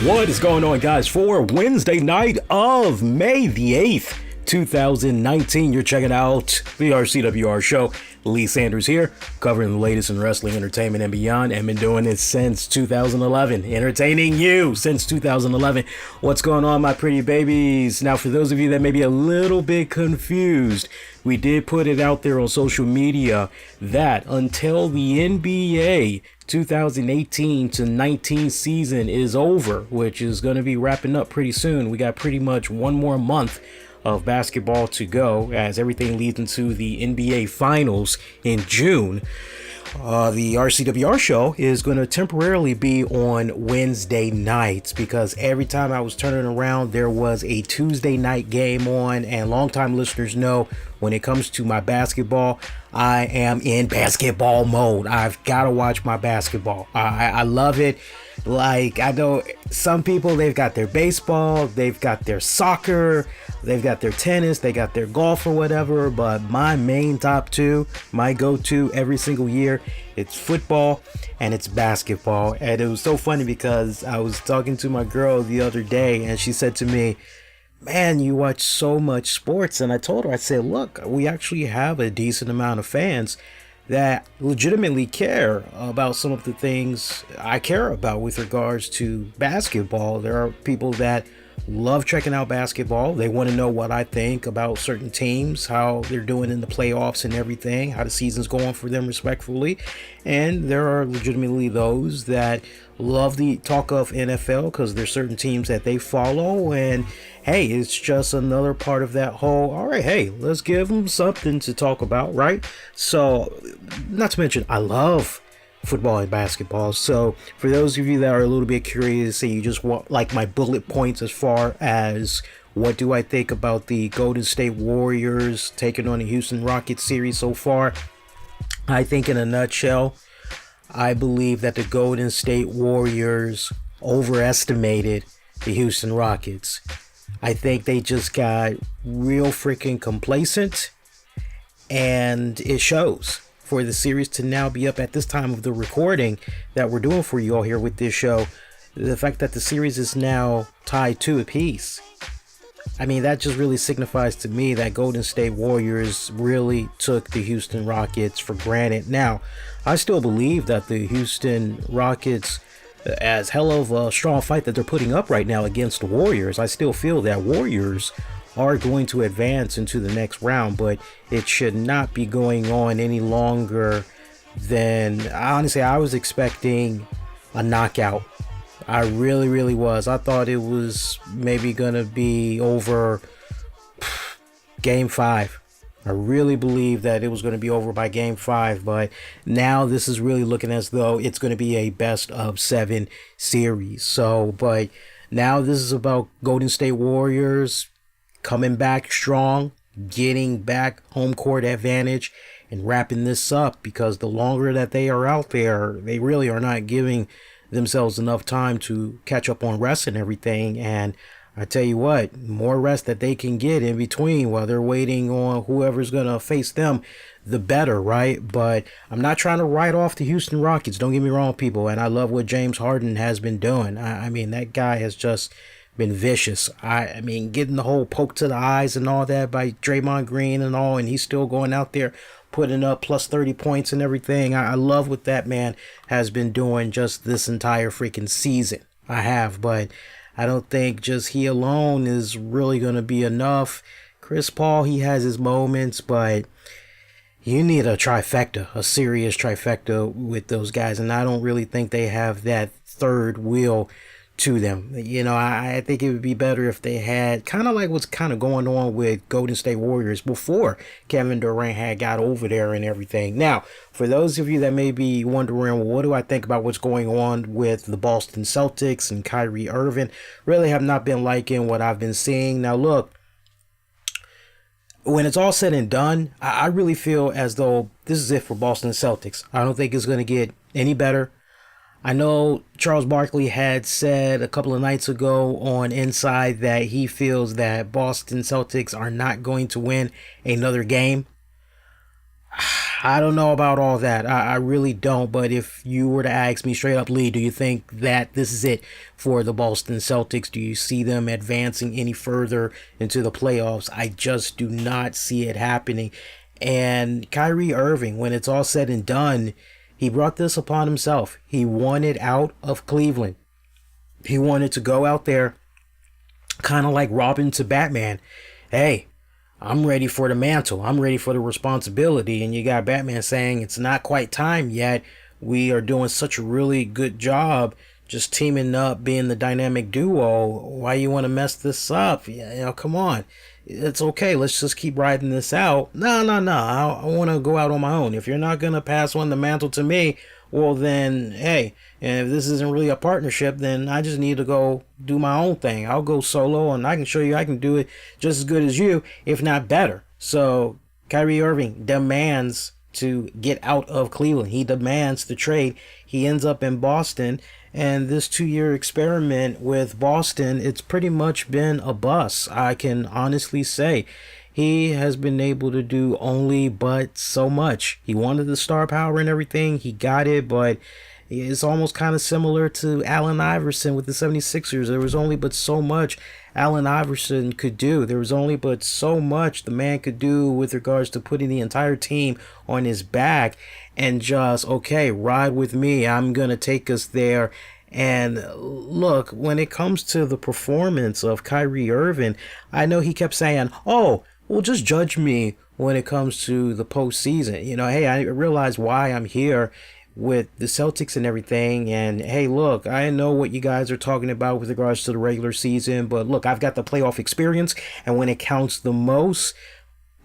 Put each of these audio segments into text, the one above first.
What is going on, guys? For Wednesday night of May the 8th, 2019, you're checking out the RCWR Show. Lee Sanders here, covering the latest in wrestling, entertainment, and beyond, and been doing it since 2011. Entertaining you since 2011. What's going on, my pretty babies? Now, for those of you that may be a little bit confused, we did put it out there on social media that until the NBA 2018 to 19 season is over, which is going to be wrapping up pretty soon, we got pretty much one more month of basketball to go as everything leads into the NBA Finals in June. The RCWR Show is going to temporarily be on Wednesday nights because every time I was turning around, there was a Tuesday night game on, and longtime listeners know when it comes to my basketball, I am in basketball mode. I've got to watch my basketball. I love it. Like, I know some people, they've got their baseball, they've got their soccer, they've got their tennis, they got their golf or whatever, but my main top two, my go-to every single year, it's football and it's basketball. And it was so funny because I was talking to my girl the other day and she said to me, "Man, you watch so much sports." And I told her, I said, look, we actually have a decent amount of fans that legitimately care about some of the things I care about with regards to basketball. There are people that love checking out basketball. They want to know what I think about certain teams, how they're doing in the playoffs and everything, how the season's going for them respectfully. And there are legitimately those that love the talk of NFL because there's certain teams that they follow, and hey, it's just another part of that whole, all right, hey, let's give them something to talk about, right? So, not to mention, I love football and basketball. So for those of you that are a little bit curious and you just want like my bullet points as far as what do I think about the Golden State Warriors taking on the Houston Rockets series so far, I think in a nutshell, I believe that the Golden State Warriors overestimated the Houston Rockets. I think they just got real freaking complacent, and it shows. For the series to now be up at this time of the recording that we're doing for you all here with this show, the fact that the series is now tied 2 apiece, I mean, that just really signifies to me that Golden State Warriors really took the Houston Rockets for granted. Now, I still believe that the Houston Rockets, as hell of a strong fight that they're putting up right now against the Warriors, I still feel that Warriors are going to advance into the next round, but it should not be going on any longer than, honestly, I was expecting a knockout. I really was. I thought it was maybe gonna be over game 5. I really believe that it was going to be over by game 5, but now this is really looking as though it's going to be a best of 7 series. So, but now this is about Golden State Warriors coming back strong, getting back home court advantage, and wrapping this up, because the longer that they are out there, they really are not giving themselves enough time to catch up on rest and everything. And I tell you what, more rest that they can get in between while they're waiting on whoever's going to face them, the better, right? But I'm not trying to write off the Houston Rockets, don't get me wrong, people, and I love what James Harden has been doing. I mean, that guy has just been vicious. I mean, getting the whole poke to the eyes and all that by Draymond Green and all, and he's still going out there putting up plus 30 points and everything. I love what that man has been doing just this entire freaking season. I have, but I don't think just he alone is really going to be enough. Chris Paul, he has his moments, but you need a trifecta, a serious trifecta with those guys, and I don't really think they have that third wheel to them. You know, I think it would be better if they had kind of like what's kind of going on with Golden State Warriors before Kevin Durant had got over there and everything. Now, for those of you that may be wondering, well, what do I think about what's going on with the Boston Celtics and Kyrie Irving? Really have not been liking what I've been seeing. Now, look, when it's all said and done, I really feel as though this is it for Boston Celtics. I don't think it's going to get any better. I know Charles Barkley had said a couple of nights ago on Inside that he feels that Boston Celtics are not going to win another game. I don't know about all that. I really don't. But if you were to ask me straight up, Lee, do you think that this is it for the Boston Celtics? Do you see them advancing any further into the playoffs? I just do not see it happening. And Kyrie Irving, when it's all said and done, he brought this upon himself. He wanted out of Cleveland. He wanted to go out there kind of like Robin to Batman. Hey, I'm ready for the mantle. I'm ready for the responsibility. And you got Batman saying it's not quite time yet. We are doing such a really good job just teaming up, being the dynamic duo. Why you want to mess this up? Come on. It's okay. Let's just keep riding this out. No. I want to go out on my own. If you're not going to pass on the mantle to me, well then, hey, and if this isn't really a partnership, then I just need to go do my own thing. I'll go solo and I can show you I can do it just as good as you, if not better. So Kyrie Irving demands to get out of Cleveland. He demands the trade. He ends up in Boston. And this 2-year experiment with Boston, it's pretty much been a bust. I can honestly say he has been able to do only but so much. He wanted the star power and everything. He got it, but it's almost kind of similar to Allen Iverson with the 76ers. There was only but so much Allen Iverson could do. There was only but so much the man could do with regards to putting the entire team on his back and just, okay, ride with me. I'm going to take us there. And look, when it comes to the performance of Kyrie Irving, I know he kept saying, oh, well, just judge me when it comes to the postseason. Hey, I realize why I'm here with the Celtics and everything. And hey, look, I know what you guys are talking about with regards to the regular season, but look, I've got the playoff experience. And when it counts the most,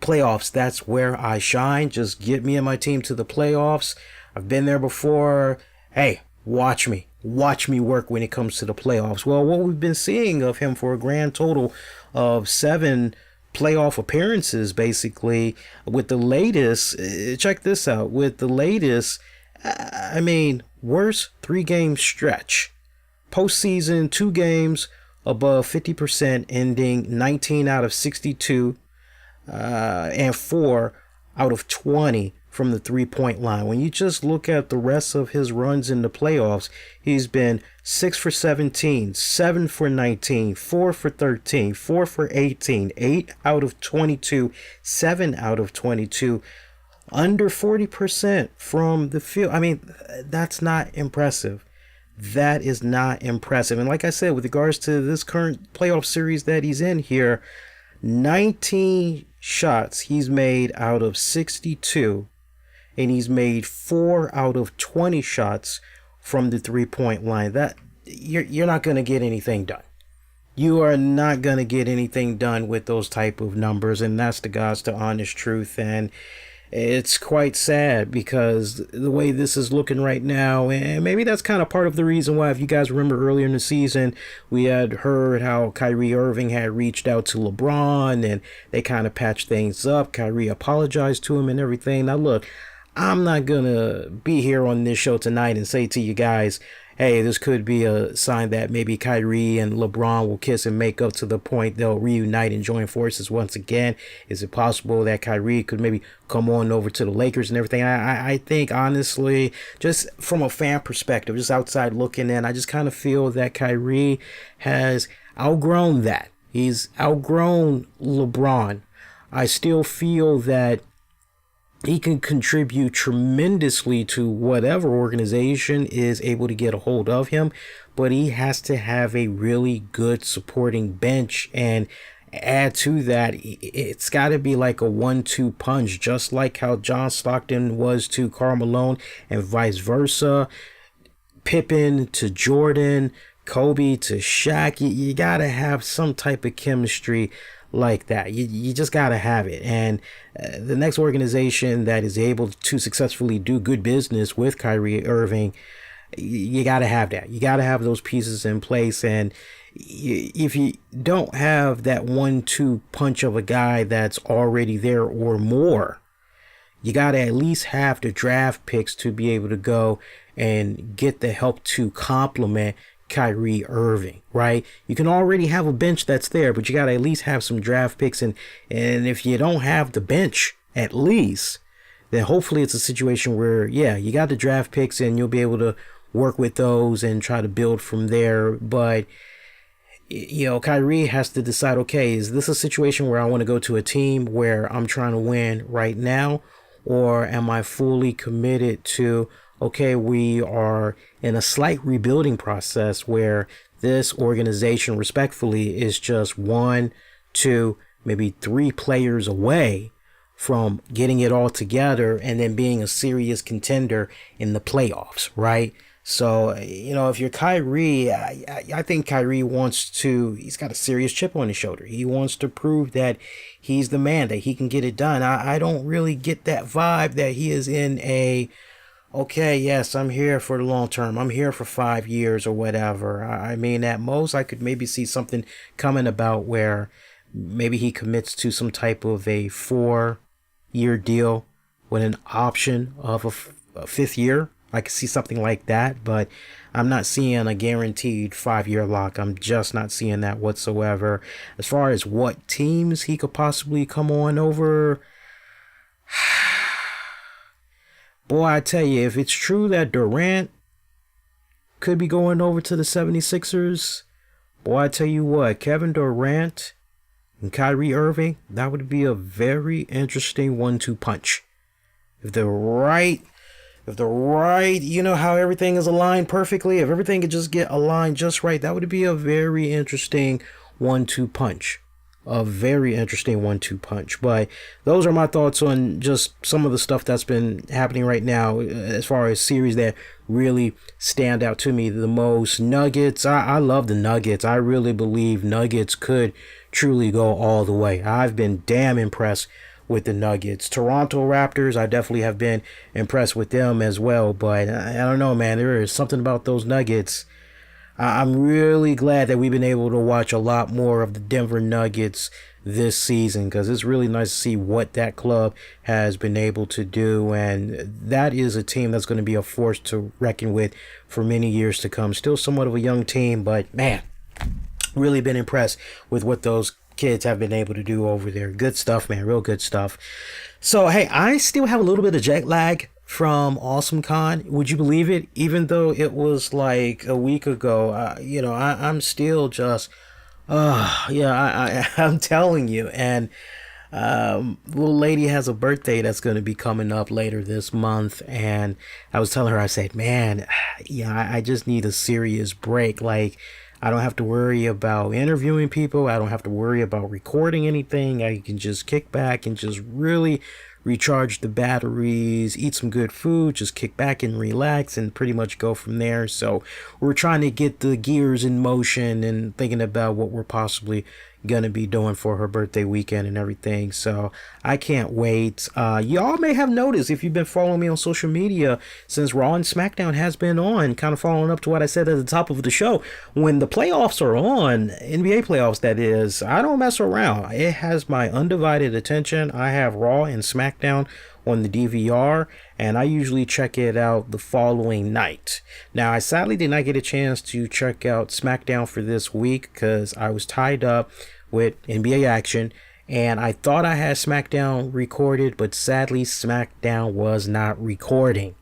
playoffs, that's where I shine. Just get me and my team to the playoffs. I've been there before. Hey, watch me work when it comes to the playoffs. Well, what we've been seeing of him for a grand total of 7 playoff appearances, basically, with the latest, check this out, with the latest, worst 3-game stretch. Postseason, 2 games above 50%, ending 19 out of 62, and 4 out of 20 from the 3-point line. When you just look at the rest of his runs in the playoffs, he's been 6 for 17, 7 for 19, 4 for 13, 4 for 18, 8 out of 22, 7 out of 22, under 40% from the field. That's not impressive. That is not impressive. And like I said, with regards to this current playoff series that he's in here, 19 shots he's made out of 62, and he's made 4 out of 20 shots from the 3-point line. That you're not going to get anything done. You are not going to get anything done with those type of numbers, and that's the God's to honest truth. And it's quite sad because the way this is looking right now, and maybe that's kind of part of the reason why, if you guys remember earlier in the season, we had heard how Kyrie Irving had reached out to LeBron and they kind of patched things up. Kyrie apologized to him and everything. Now look, I'm not going to be here on this show tonight and say to you guys, hey, this could be a sign that maybe Kyrie and LeBron will kiss and make up to the point they'll reunite and join forces once again. Is it possible that Kyrie could maybe come on over to the Lakers and everything? I think, honestly, just from a fan perspective, just outside looking in, I just kind of feel that Kyrie has outgrown that. He's outgrown LeBron. I still feel that he can contribute tremendously to whatever organization is able to get a hold of him, but he has to have a really good supporting bench, and add to that, it's got to be like a 1-2 punch, just like how John Stockton was to Karl Malone and vice versa. Pippen to Jordan, Kobe to Shaq. You got to have some type of chemistry like that. You just got to have it. And the next organization that is able to successfully do good business with Kyrie Irving, you got to have that. You got to have those pieces in place. And if you don't have that 1-2 punch of a guy that's already there or more, you got to at least have the draft picks to be able to go and get the help to complement Kyrie Irving, right? You can already have a bench that's there, but you got to at least have some draft picks. And if you don't have the bench, at least, then hopefully it's a situation where, yeah, you got the draft picks and you'll be able to work with those and try to build from there. But, Kyrie has to decide, okay, is this a situation where I want to go to a team where I'm trying to win right now? Or am I fully committed to, okay, we are in a slight rebuilding process where this organization respectfully is just 1, 2, maybe 3 players away from getting it all together and then being a serious contender in the playoffs, right? So, if you're Kyrie, I think Kyrie he's got a serious chip on his shoulder. He wants to prove that he's the man, that he can get it done. I don't really get that vibe that he is in okay, yes, I'm here for the long term. I'm here for 5 years or whatever. I mean, at most, I could maybe see something coming about where maybe he commits to some type of a 4-year deal with an option of a 5th year. I could see something like that, but I'm not seeing a guaranteed 5-year lock. I'm just not seeing that whatsoever. As far as what teams he could possibly come on over, boy, I tell you, if it's true that Durant could be going over to the 76ers, boy, I tell you what, Kevin Durant and Kyrie Irving, that would be a very interesting 1-2 punch. If the right, how everything is aligned perfectly, if everything could just get aligned just right, that would be a very interesting 1-2 punch. A very interesting 1-2 punch. But those are my thoughts on just some of the stuff that's been happening right now as far as series that really stand out to me the most. Nuggets, I love the Nuggets. I really believe Nuggets could truly go all the way. I've been damn impressed with the Nuggets. Toronto Raptors, I definitely have been impressed with them as well. But I don't know, man. There is something about those Nuggets. I'm really glad that we've been able to watch a lot more of the Denver Nuggets this season, because it's really nice to see what that club has been able to do. And that is a team that's going to be a force to reckon with for many years to come. Still somewhat of a young team, but man, really been impressed with what those kids have been able to do over there. Good stuff, man. Real good stuff. So, hey, I still have a little bit of jet lag from AwesomeCon. Would you believe it? Even though it was like a week ago, I'm still just, I'm telling you. And little lady has a birthday that's going to be coming up later this month. And I was telling her, I said, man, I just need a serious break. Like, I don't have to worry about interviewing people. I don't have to worry about recording anything. I can just kick back and just really recharge the batteries, eat some good food, just kick back and relax and pretty much go from there. So we're trying to get the gears in motion and thinking about what we're possibly going to be doing for her birthday weekend and everything. So I can't wait. Y'all may have noticed, if you've been following me on social media, since Raw and SmackDown has been on, kind of following up to what I said at the top of the show, when the playoffs are on, NBA playoffs that is, I don't mess around. It has my undivided attention. I have Raw and SmackDown on the DVR, and I usually check it out the following night. Now, I sadly did not get a chance to check out SmackDown for this week because I was tied up with NBA action, and I thought I had SmackDown recorded, but sadly SmackDown was not recording.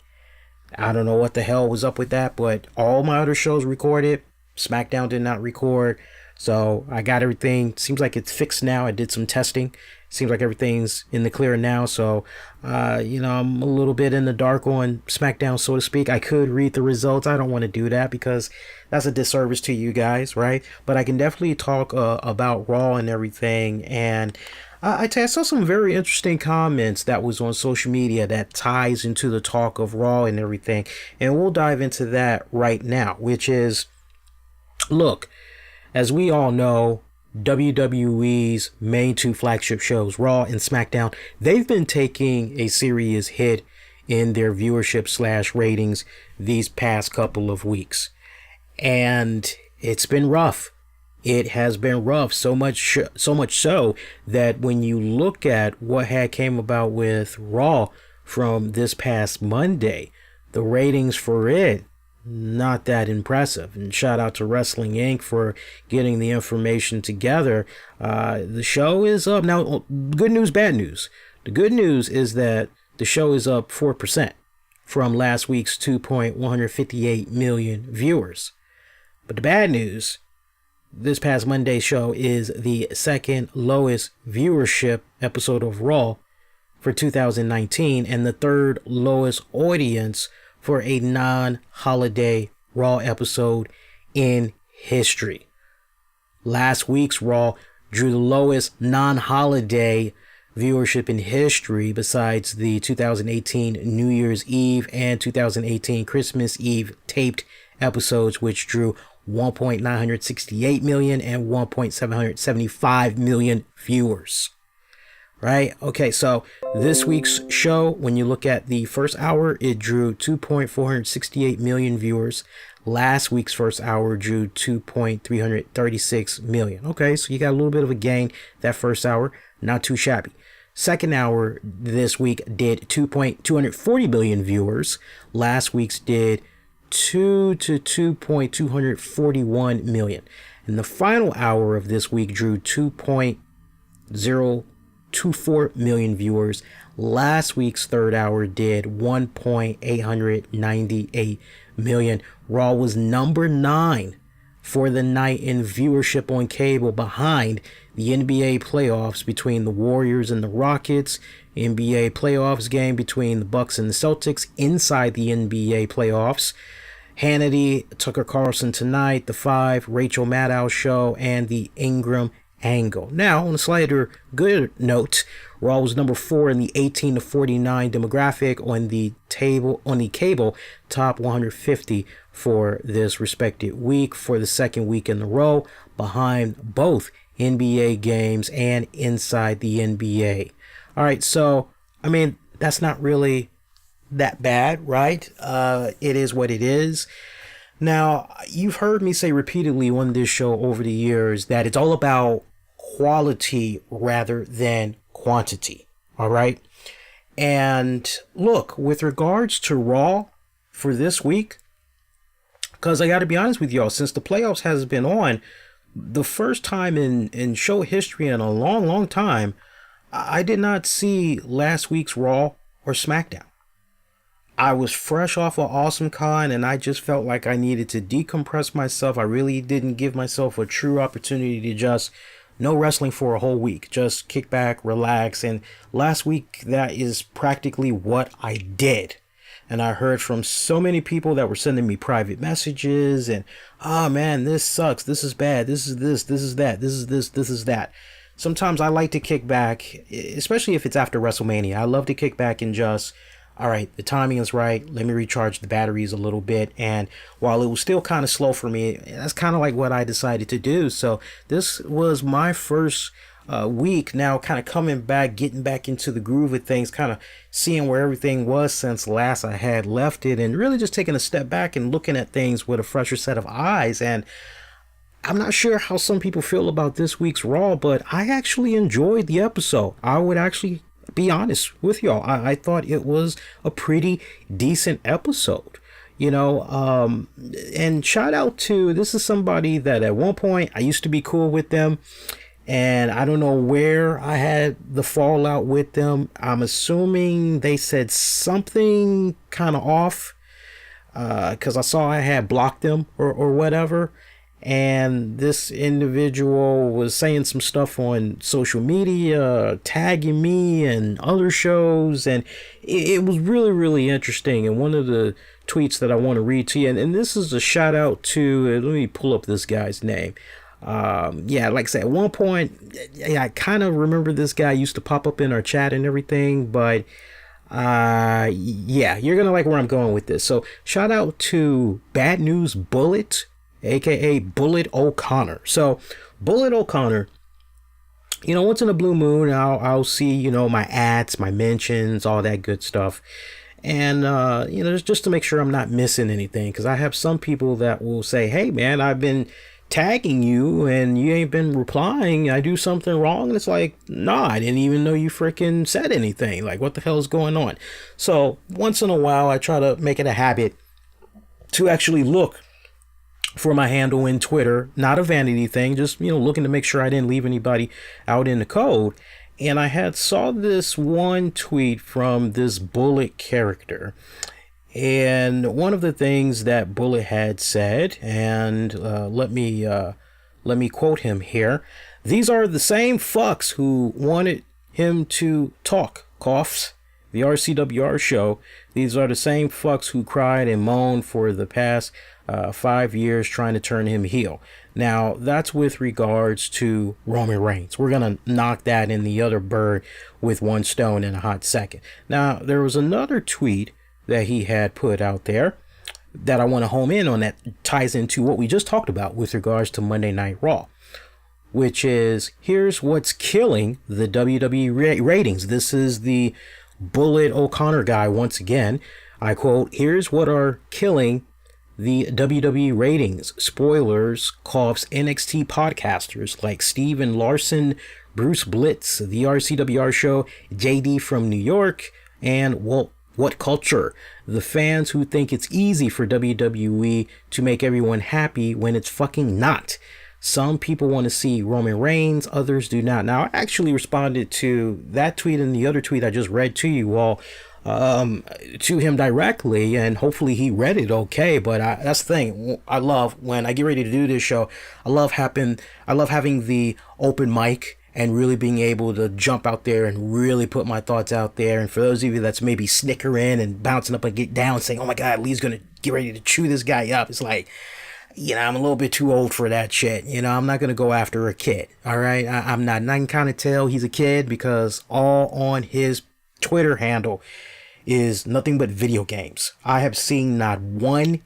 I don't know what the hell was up with that, but all my other shows recorded. SmackDown did not record. So I got everything. Seems like it's fixed now. I did some testing. Seems like everything's in the clear now. So, I'm a little bit in the dark on SmackDown, so to speak. I could read the results. I don't want to do that because that's a disservice to you guys, right? But I can definitely talk about Raw and everything. And I saw some very interesting comments that was on social media that ties into the talk of Raw and everything. And we'll dive into that right now, which is, look, as we all know, WWE's main 2 flagship shows, Raw and SmackDown, they've been taking a serious hit in their viewership / ratings these past couple of weeks. And it's been rough. It has been rough, so much so that when you look at what had came about with Raw from this past Monday, the ratings for it, not that impressive. And shout out to Wrestling Inc. for getting the information together. The show is up. Now, good news, bad news. The good news is that the show is up 4% from last week's 2.158 million viewers. But the bad news, this past Monday's show is the second lowest viewership episode of Raw for 2019 and the third lowest audience for a non-holiday Raw episode in history. Last week's Raw drew the lowest non-holiday viewership in history besides the 2018 New Year's Eve and 2018 Christmas Eve taped episodes, which drew 1.968 million and 1.775 million viewers. Right? Okay, so this week's show, when you look at the first hour, it drew 2.468 million viewers. Last week's first hour drew 2.336 million. Okay, so you got a little bit of a gain that first hour, not too shabby. Second hour this week did 2.240 billion viewers. Last week's did 2.241 million. And the final hour of this week drew 2.024 million viewers. Last week's third hour did 1.898 million. Raw was number 9 for the night in viewership on cable, behind the NBA playoffs between the Warriors and the Rockets, NBA playoffs game between the Bucks and the Celtics inside the NBA playoffs, Hannity, Tucker Carlson Tonight, The Five, Rachel Maddow Show, and the Ingram Angle. Now, on a slighter good note, Raw was number 4 in the 18 to 49 demographic on the cable top 150 for this respective week for the second week in a row, behind both NBA games and inside the NBA. All right, so I mean, that's not really that bad, right? It is what it is. Now, you've heard me say repeatedly on this show over the years that it's all about quality rather than quantity. All right. And look, with regards to Raw for this week, because I got to be honest with y'all, since the playoffs has been on, the first time in show history in a long time, I did not see last week's Raw or SmackDown. I was fresh off of Awesome Con and I just felt like I needed to decompress myself. I really didn't give myself a true opportunity to just no wrestling for a whole week. Just kick back, relax. And last week, that is practically what I did. And I heard from so many people that were sending me private messages and, oh man, this sucks. This is bad. This is this is that. This is this is that. Sometimes I like to kick back, especially if it's after WrestleMania. I love to kick back and just, all right, the timing is right. Let me recharge the batteries a little bit. And while it was still kind of slow for me, that's kind of like what I decided to do. So this was my first week now, kind of coming back, getting back into the groove of things, kind of seeing where everything was since last I had left it, and really just taking a step back and looking at things with a fresher set of eyes. And I'm not sure how some people feel about this week's Raw, but I actually enjoyed the episode. I would actually be honest with y'all. I thought it was a pretty decent episode, you know, and shout out to, this is somebody that at one point I used to be cool with them, and I don't know where I had the fallout with them. I'm assuming they said something kind of off, because I saw I had blocked them or whatever. And this individual was saying some stuff on social media, tagging me and other shows, and it was really interesting. And one of the tweets that I want to read to you, and this is a shout out to, let me pull up this guy's name. Yeah, like I said, at one point, I kind of remember this guy used to pop up in our chat and everything, but yeah, you're gonna like where I'm going with this. So shout out to Bad News Bullet, aka Bullet O'Connor. So Bullet O'Connor, you know, once in a blue moon, I'll see, you know, my ads, my mentions, all that good stuff. And, you know, just to make sure I'm not missing anything, because I have some people that will say, hey, man, I've been tagging you and you ain't been replying. I do something wrong. And it's like, nah, I didn't even know you freaking said anything. Like, what the hell is going on? So once in a while, I try to make it a habit to actually look for my handle in Twitter, not a vanity thing, just, you know, looking to make sure I didn't leave anybody out in the cold. And I had saw this one tweet from this Bullet character. And one of the things that Bullet had said, and let me quote him here. These are the same fucks who wanted him to talk, coughs, the RCWR show. These are the same fucks who cried and moaned for the past 5 years trying to turn him heel. Now, that's with regards to Roman Reigns. We're going to knock that in the other bird with one stone in a hot second. Now, there was another tweet that he had put out there that I want to home in on that ties into what we just talked about with regards to Monday Night Raw, which is, here's what's killing the WWE ratings. This is the Bullet O'Connor guy once again. I quote, here's what are killing the WWE ratings. Spoilers, coughs, NXT podcasters like Steven Larson, Bruce Blitz, the RCWR Show, JD from New York, and What Culture? The fans who think it's easy for WWE to make everyone happy when it's fucking not. Some people want to see Roman Reigns, others do not. Now, I actually responded to that tweet and the other tweet I just read to you all to him directly, and hopefully he read it okay. But that's the thing. I love when I get ready to do this show. I love having the open mic and really being able to jump out there and really put my thoughts out there. And for those of you that's maybe snickering and bouncing up and get down saying, oh my God, Lee's going to get ready to chew this guy up. It's like, I'm a little bit too old for that shit. I'm not going to go after a kid. All right. I'm not. And I can kind of tell he's a kid because all on his Twitter handle is nothing but video games. I have seen not one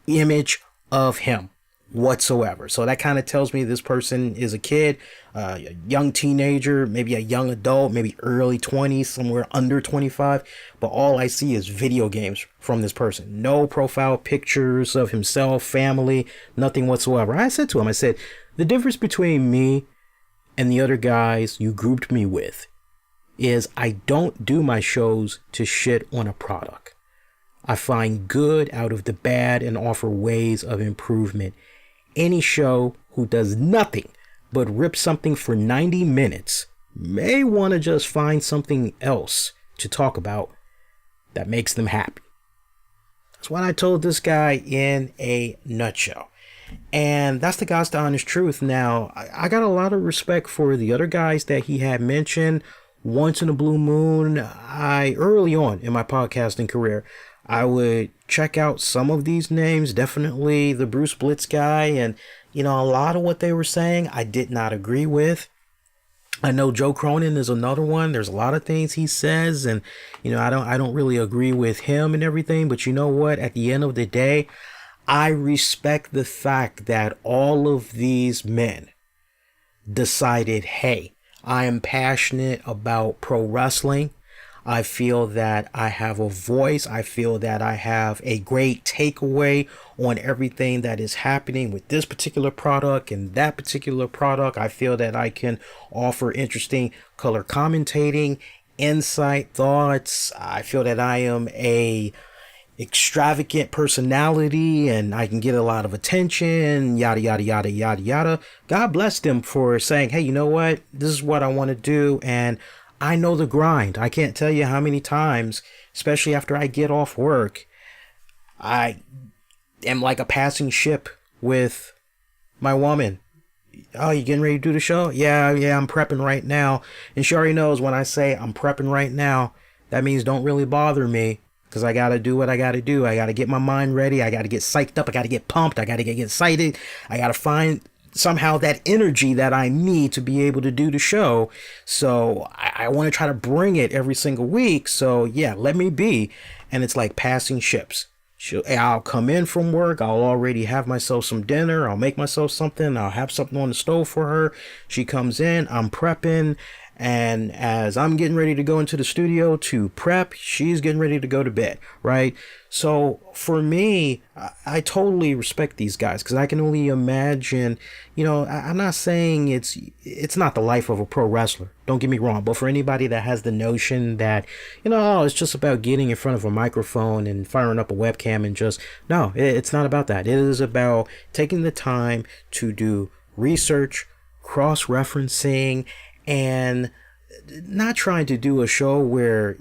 image of him whatsoever. So that kind of tells me this person is a kid, a young teenager, maybe a young adult, maybe early 20s, somewhere under 25. But all I see is video games from this person. No profile pictures of himself, family, nothing whatsoever. I said to him, I said, the difference between me and the other guys you grouped me with is I don't do my shows to shit on a product. I find good out of the bad and offer ways of improvement. Any show who does nothing but rip something for 90 minutes may want to just find something else to talk about that makes them happy. That's what I told this guy in a nutshell. And that's the God's honest truth. Now, I got a lot of respect for the other guys that he had mentioned. Once in a blue moon, early on in my podcasting career, I would check out some of these names, definitely the Bruce Blitz guy, and a lot of what they were saying I did not agree with. I know Joe Cronin is another one. There's a lot of things he says, and I don't really agree with him and everything, but you know what? At the end of the day, I respect the fact that all of these men decided, hey, I am passionate about pro wrestling. I feel that I have a voice. I feel that I have a great takeaway on everything that is happening with this particular product and that particular product. I feel that I can offer interesting color commentating, insight, thoughts. I feel that I am a extravagant personality and I can get a lot of attention, yada, yada, yada, yada, yada. God bless them for saying, hey, you know what? This is what I want to do. And I know the grind. I can't tell you how many times, especially after I get off work, I am like a passing ship with my woman. Oh, you getting ready to do the show? Yeah, I'm prepping right now. And she already knows when I say I'm prepping right now, that means don't really bother me. Because I got to do what I got to do. I got to get my mind ready. I got to get psyched up. I got to get pumped. I got to get excited. I got to find somehow that energy that I need to be able to do the show. So I want to try to bring it every single week. So yeah, let me be. And it's like passing ships. I'll come in from work. I'll already have myself some dinner. I'll make myself something. I'll have something on the stove for her. She comes in. I'm prepping. And as I'm getting ready to go into the studio to prep, she's getting ready to go to bed, right? So for me, I totally respect these guys because I can only imagine, I'm not saying it's not the life of a pro wrestler. Don't get me wrong. But for anybody that has the notion that, it's just about getting in front of a microphone and firing up a webcam and no, it's not about that. It is about taking the time to do research, cross-referencing, and not trying to do a show where,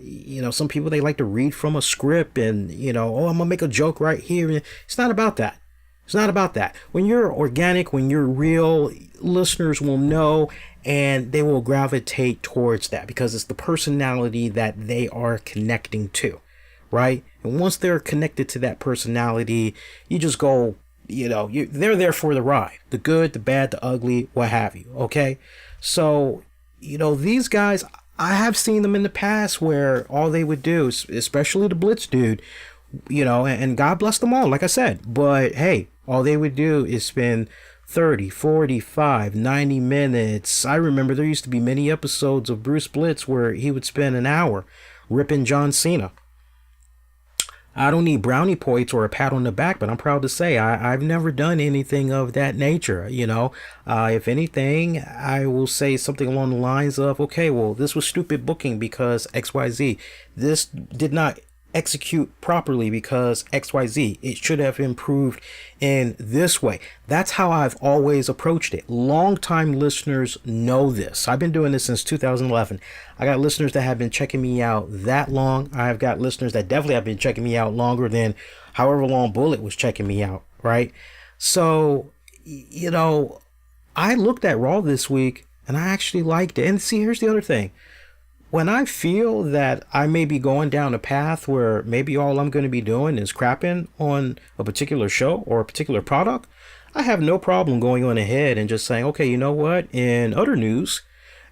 some people, they like to read from a script and, oh, I'm gonna make a joke right here. It's not about that. It's not about that. When you're organic, when you're real, listeners will know and they will gravitate towards that because it's the personality that they are connecting to, right? And once they're connected to that personality, you just go, they're there for the ride, the good, the bad, the ugly, what have you. Okay. So, these guys, I have seen them in the past where all they would do, especially the Blitz dude, and God bless them all, like I said, but hey, all they would do is spend 30, 45, 90 minutes. I remember there used to be many episodes of Bruce Blitz where he would spend an hour ripping John Cena. I don't need brownie points or a pat on the back, but I'm proud to say I've never done anything of that nature. If anything, I will say something along the lines of, okay, well, this was stupid booking because XYZ. This did not execute properly because XYZ. It should have improved in this way. That's how I've always approached it. Longtime listeners know this. I've been doing this since 2011. I got listeners that have been checking me out that long. I've got listeners that definitely have been checking me out longer than however long Bullet was checking me out, right? So, I looked at Raw this week and I actually liked it. And see, here's the other thing. When I feel that I may be going down a path where maybe all I'm going to be doing is crapping on a particular show or a particular product, I have no problem going on ahead and just saying, okay, you know what? In other news,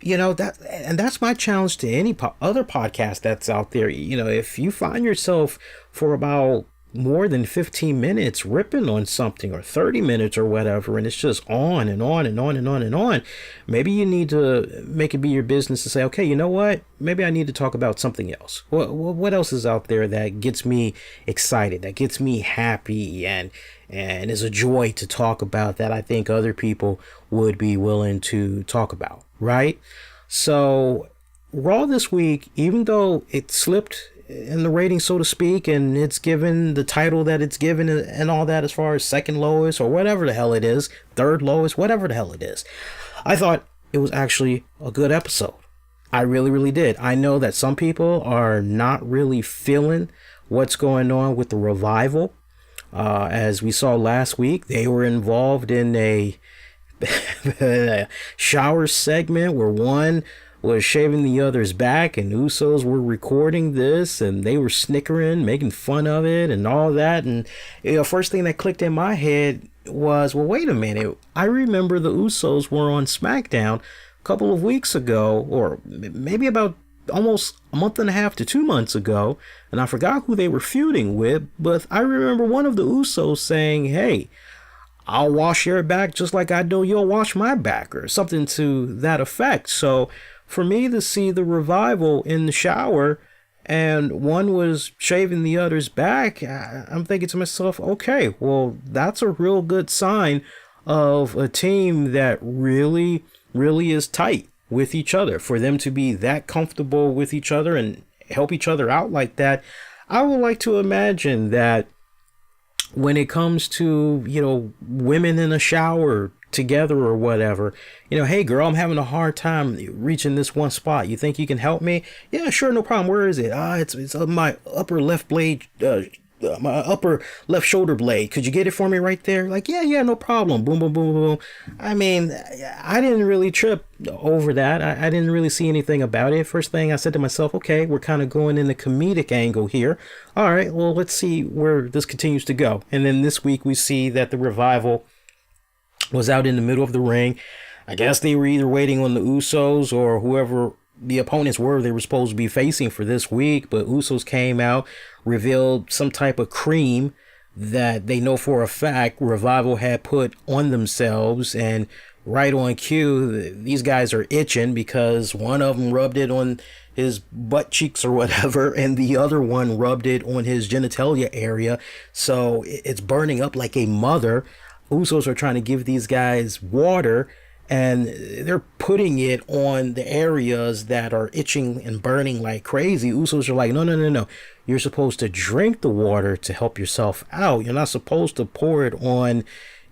that's my challenge to any other podcast that's out there. If you find yourself for about more than 15 minutes ripping on something, or 30 minutes or whatever, and it's just on and on and on and on and on, maybe you need to make it be your business to say, okay, you know what, maybe I need to talk about something else. What else is out there that gets me excited, that gets me happy, and is a joy to talk about, that I think other people would be willing to talk about, right? So Raw this week, even though it slipped in the ratings, so to speak, and it's given the title that it's given and all that, as far as second lowest or whatever the hell it is, third lowest, whatever the hell it is, I thought it was actually a good episode. I really, really did. I know that some people are not really feeling what's going on with the Revival. As we saw last week, they were involved in a shower segment where one was shaving the other's back, and Usos were recording this, and they were snickering, making fun of it and all that. And first thing that clicked in my head was, well, wait a minute, I remember the Usos were on SmackDown a couple of weeks ago, or maybe about almost a month and a half to 2 months ago, and I forgot who they were feuding with, but I remember one of the Usos saying, hey, I'll wash your back just like I know you'll wash my back, or something to that effect. So for me to see the Revival in the shower and one was shaving the other's back, I'm thinking to myself, okay, well, that's a real good sign of a team that really, really is tight with each other. For them to be that comfortable with each other and help each other out like that, I would like to imagine that when it comes to, women in a shower together or whatever, hey girl, I'm having a hard time reaching this one spot. You think you can help me? Yeah, sure, no problem. Where is it? It's my upper left blade, my upper left shoulder blade. Could you get it for me right there? Like, yeah, no problem. Boom, boom, boom, boom. I mean, I didn't really trip over that. I didn't really see anything about it. First thing I said to myself, okay, we're kind of going in the comedic angle here. All right, well, let's see where this continues to go. And then this week we see that the Revival was out in the middle of the ring. I guess they were either waiting on the Usos or whoever the opponents were they were supposed to be facing for this week, but Usos came out, revealed some type of cream that they know for a fact Revival had put on themselves, and right on cue, these guys are itching because one of them rubbed it on his butt cheeks or whatever, and the other one rubbed it on his genitalia area, so it's burning up like a mother. Usos are trying to give these guys water, and they're putting it on the areas that are itching and burning like crazy. Usos are like, no. You're supposed to drink the water to help yourself out. You're not supposed to pour it on,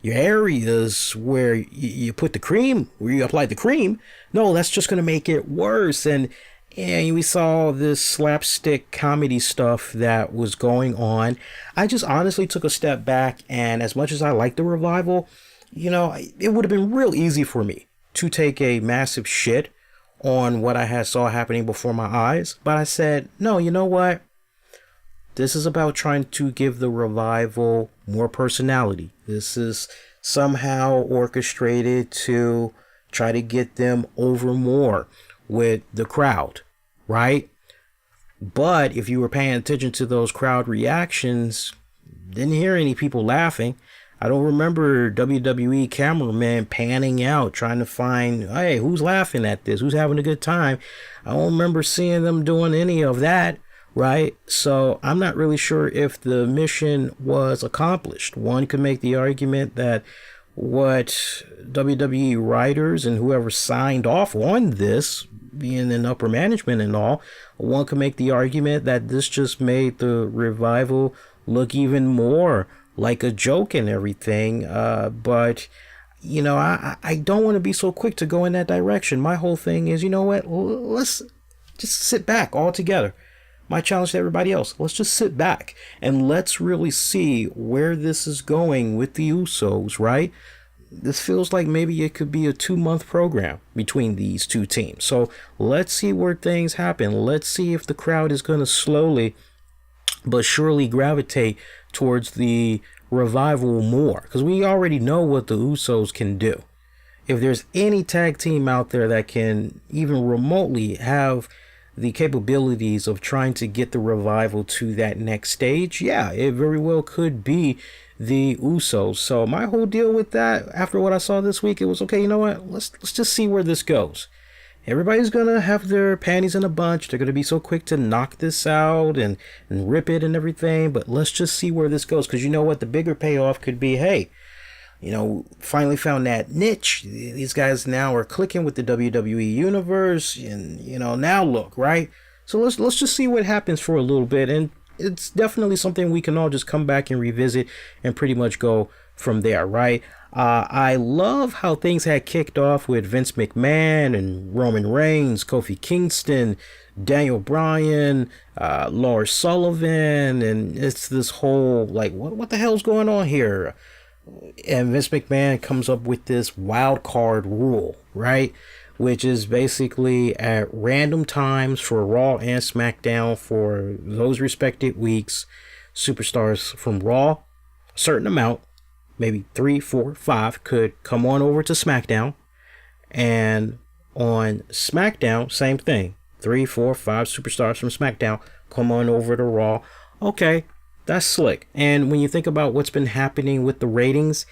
your areas where you put the cream, where you applied the cream, no, that's just going to make it worse. And we saw this slapstick comedy stuff that was going on. I just honestly took a step back, and as much as I like the revival, it would have been real easy for me to take a massive shit on what I had saw happening before my eyes. But I said, no, you know what? This is about trying to give the revival more personality. This is somehow orchestrated to try to get them over more with the crowd, right? But if you were paying attention to those crowd reactions, didn't hear any people laughing. I don't remember WWE cameraman panning out trying to find, hey, who's laughing at this? Who's having a good time? I don't remember seeing them doing any of that, right? So I'm not really sure if the mission was accomplished. One could make the argument that what WWE writers and whoever signed off on this, being in upper management and all, one could make the argument that this just made the revival look even more like a joke and everything. But I don't want to be so quick to go in that direction. My whole thing is, you know what? Let's just sit back all together. My challenge to everybody else, let's just sit back and let's really see where this is going with the Usos, right? This feels like maybe it could be a 2-month program between these two teams. So let's see where things happen. Let's see if the crowd is going to slowly but surely gravitate towards the revival more, because we already know what the Usos can do. If there's any tag team out there that can even remotely have the capabilities of trying to get the revival to that next stage, yeah, it very well could be the Usos. So my whole deal with that, after what I saw this week, it was okay, you know what, let's just see where this goes. Everybody's gonna have their panties in a bunch. They're gonna be so quick to knock this out and rip it and everything, but let's just see where this goes, because you know what, the bigger payoff could be, hey, finally found that niche. These guys now are clicking with the WWE universe, and now look, right? So let's just see what happens for a little bit, and it's definitely something we can all just come back and revisit and pretty much go from there, right? I love how things had kicked off with Vince McMahon and Roman Reigns, Kofi Kingston, Daniel Bryan, Lars Sullivan, and it's this whole like, what the hell's going on here? And Vince McMahon comes up with this wild card rule, right? Which is basically at random times for Raw and SmackDown for those respective weeks, superstars from Raw, a certain amount, maybe 3, 4, 5, could come on over to SmackDown. And on SmackDown, same thing. 3, 4, 5 superstars from SmackDown come on over to Raw. Okay, that's slick. And when you think about what's been happening with the ratings,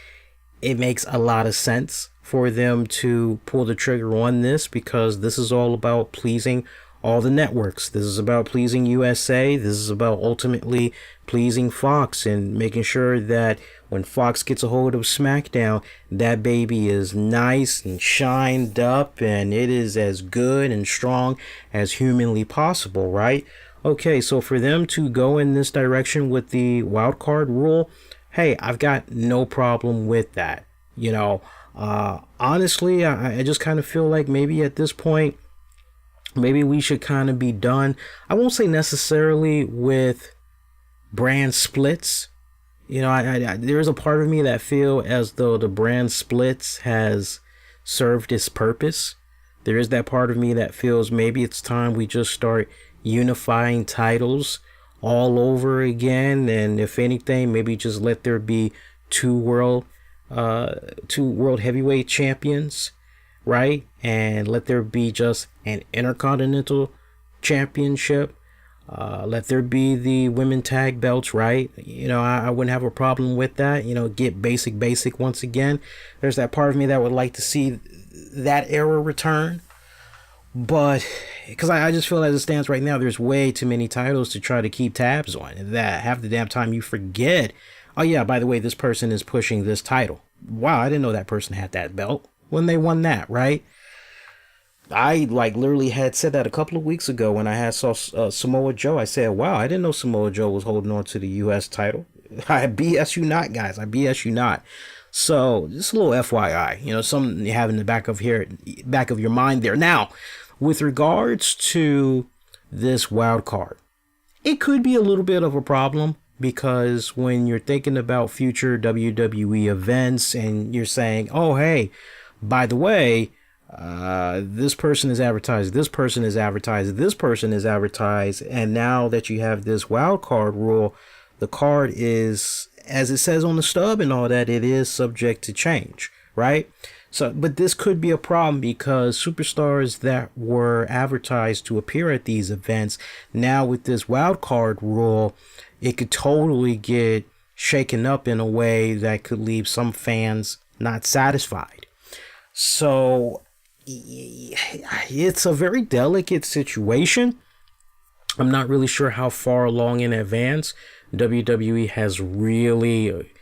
it makes a lot of sense for them to pull the trigger on this, because this is all about pleasing all the networks. This is about pleasing USA. This is about ultimately pleasing Fox and making sure that when Fox gets a hold of SmackDown, that baby is nice and shined up and it is as good and strong as humanly possible, right? Okay, so for them to go in this direction with the wild card rule, hey, I've got no problem with that. Honestly, I just kind of feel like maybe at this point, maybe we should kind of be done. I won't say necessarily with brand splits. There is a part of me that feel as though the brand splits has served its purpose. There is that part of me that feels maybe it's time we just start unifying titles all over again, and if anything, maybe just let there be two world heavyweight champions, right? And let there be just an intercontinental championship. Let there be the women tag belts, right? I wouldn't have a problem with that. Get basic once again. There's that part of me that would like to see that era return. But because I just feel as it stands right now, there's way too many titles to try to keep tabs on. That half the damn time you forget, oh yeah, by the way, this person is pushing this title. Wow, I didn't know that person had that belt when they won that, right? I literally had said that a couple of weeks ago when I saw Samoa Joe. I said, wow, I didn't know Samoa Joe was holding on to the U.S. title. I BS you not, guys. I BS you not. So just a little FYI, something you have in the back of your mind there. Now, with regards to this wild card, it could be a little bit of a problem, because when you're thinking about future WWE events and you're saying, oh, hey, by the way, this person is advertised, this person is advertised, this person is advertised, and now that you have this wild card rule, the card is, as it says on the stub and all that, it is subject to change, right? So, but this could be a problem, because superstars that were advertised to appear at these events, now with this wild card rule, it could totally get shaken up in a way that could leave some fans not satisfied. So it's a very delicate situation. I'm not really sure how far along in advance WWE has really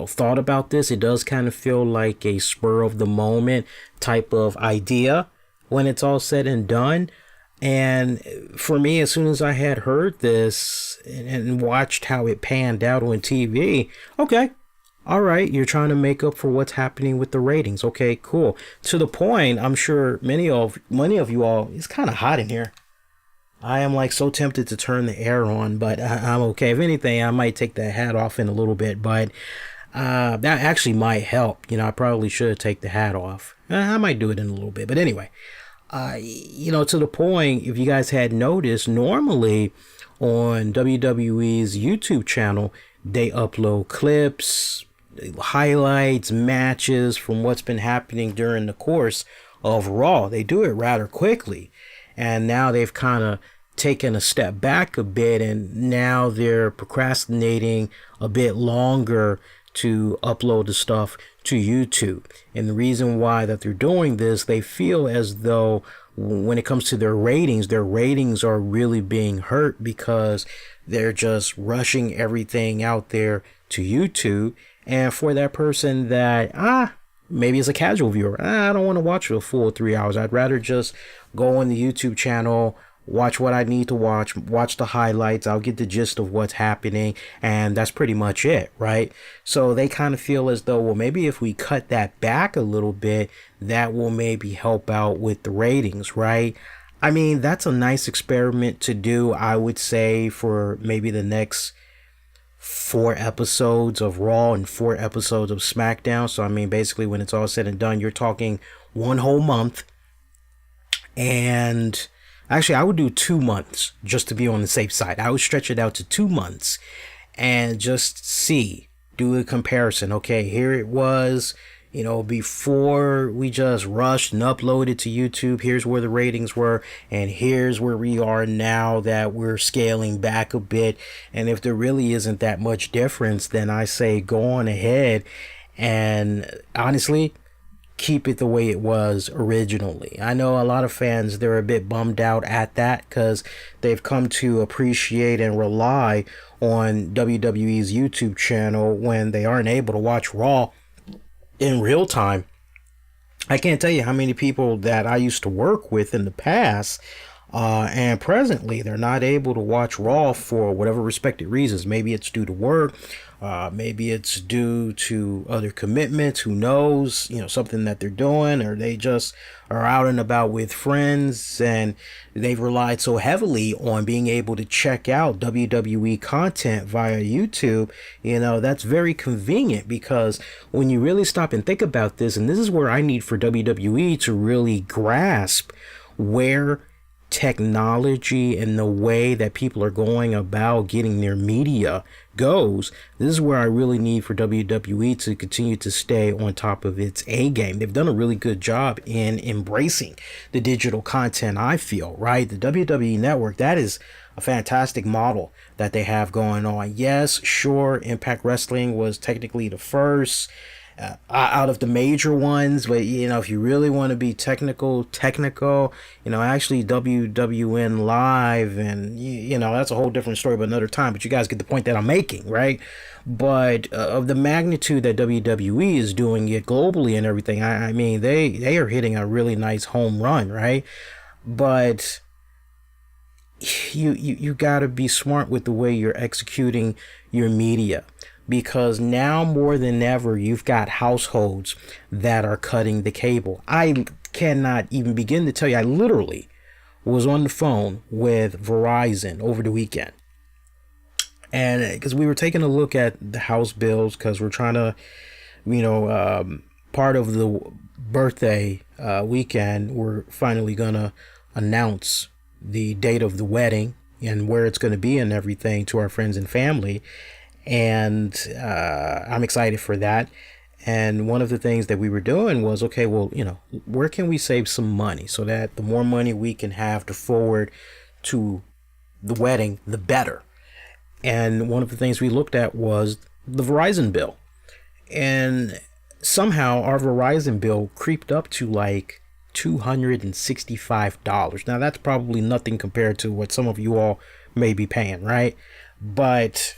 thought about this. It does kind of feel like a spur of the moment type of idea when it's all said and done. And for me, as soon as I had heard this and watched how it panned out on TV, okay, all right, you're trying to make up for what's happening with the ratings. Okay, cool. To the point, I'm sure many of you all, it's kind of hot in here. I am like so tempted to turn the air on, but I'm okay. If anything, I might take that hat off in a little bit, but that actually might help. I probably should take the hat off. I might do it in a little bit, but anyway. To the point, if you guys had noticed, normally on WWE's YouTube channel, they upload clips, highlights, matches from what's been happening during the course of Raw. They do it rather quickly. And now they've kind of taken a step back a bit, and now they're procrastinating a bit longer to upload the stuff to YouTube. And the reason why that they're doing this, they feel as though when it comes to their ratings are really being hurt, because they're just rushing everything out there to YouTube. And for that person that maybe as a casual viewer, I don't want to watch the full 3 hours, I'd rather just go on the YouTube channel, watch what I need to watch the highlights, I'll get the gist of what's happening, and that's pretty much it, right? So they kind of feel as though, well, maybe if we cut that back a little bit, that will maybe help out with the ratings, right? I mean, that's a nice experiment to do, I would say, for maybe the next 4 episodes of Raw and 4 episodes of SmackDown. So I mean, basically, when it's all said and done, you're talking 1 whole month. And actually, I would do 2 months just to be on the safe side. I would stretch it out to 2 months and just do a comparison. Okay, here it was, before we just rushed and uploaded to YouTube. Here's where the ratings were, and here's where we are now that we're scaling back a bit. And if there really isn't that much difference, then I say go on ahead and honestly keep it the way it was originally. I know a lot of fans, they're a bit bummed out at that, because they've come to appreciate and rely on WWE's YouTube channel when they aren't able to watch Raw in real time. I can't tell you how many people that I used to work with in the past and presently they're not able to watch Raw for whatever respected reasons. Maybe it's due to work, maybe it's due to other commitments, who knows, something that they're doing, or they just are out and about with friends, and they've relied so heavily on being able to check out WWE content via YouTube. That's very convenient, because when you really stop and think about this, and this is where I need for WWE to really grasp where technology and the way that people are going about getting their media goes. This is where I really need for WWE to continue to stay on top of its A game. They've done a really good job in embracing the digital content, I feel, right? The WWE Network, that is a fantastic model that they have going on. Yes, sure, Impact Wrestling was technically the first out of the major ones, but if you really want to be technical, actually WWN Live, and that's a whole different story, but another time. But you guys get the point that I'm making, right? But of the magnitude that WWE is doing it globally and everything, I mean, they are hitting a really nice home run, right? But you got to be smart with the way you're executing your media. because now more than ever, you've got households that are cutting the cable. I cannot even begin to tell you, I literally was on the phone with Verizon over the weekend. And because we were taking a look at the house bills, because we're trying to, part of the birthday weekend, we're finally going to announce the date of the wedding and where it's going to be and everything to our friends and family. And I'm excited for that. And one of the things that we were doing was, okay, well, where can we save some money so that the more money we can have to forward to the wedding, the better. And one of the things we looked at was the Verizon bill. And somehow our Verizon bill creeped up to like $265. Now, that's probably nothing compared to what some of you all may be paying, right? But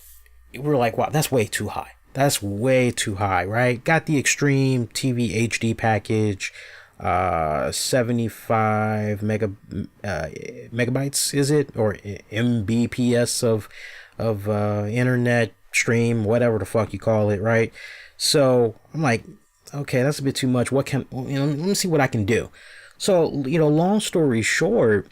we're like, wow, that's way too high. That's way too high, right? Got the Extreme TV HD package, 75 megabytes, is it? Or Mbps of internet stream, whatever the fuck you call it, right? So I'm like, okay, that's a bit too much. What can, let me see what I can do. So, long story short,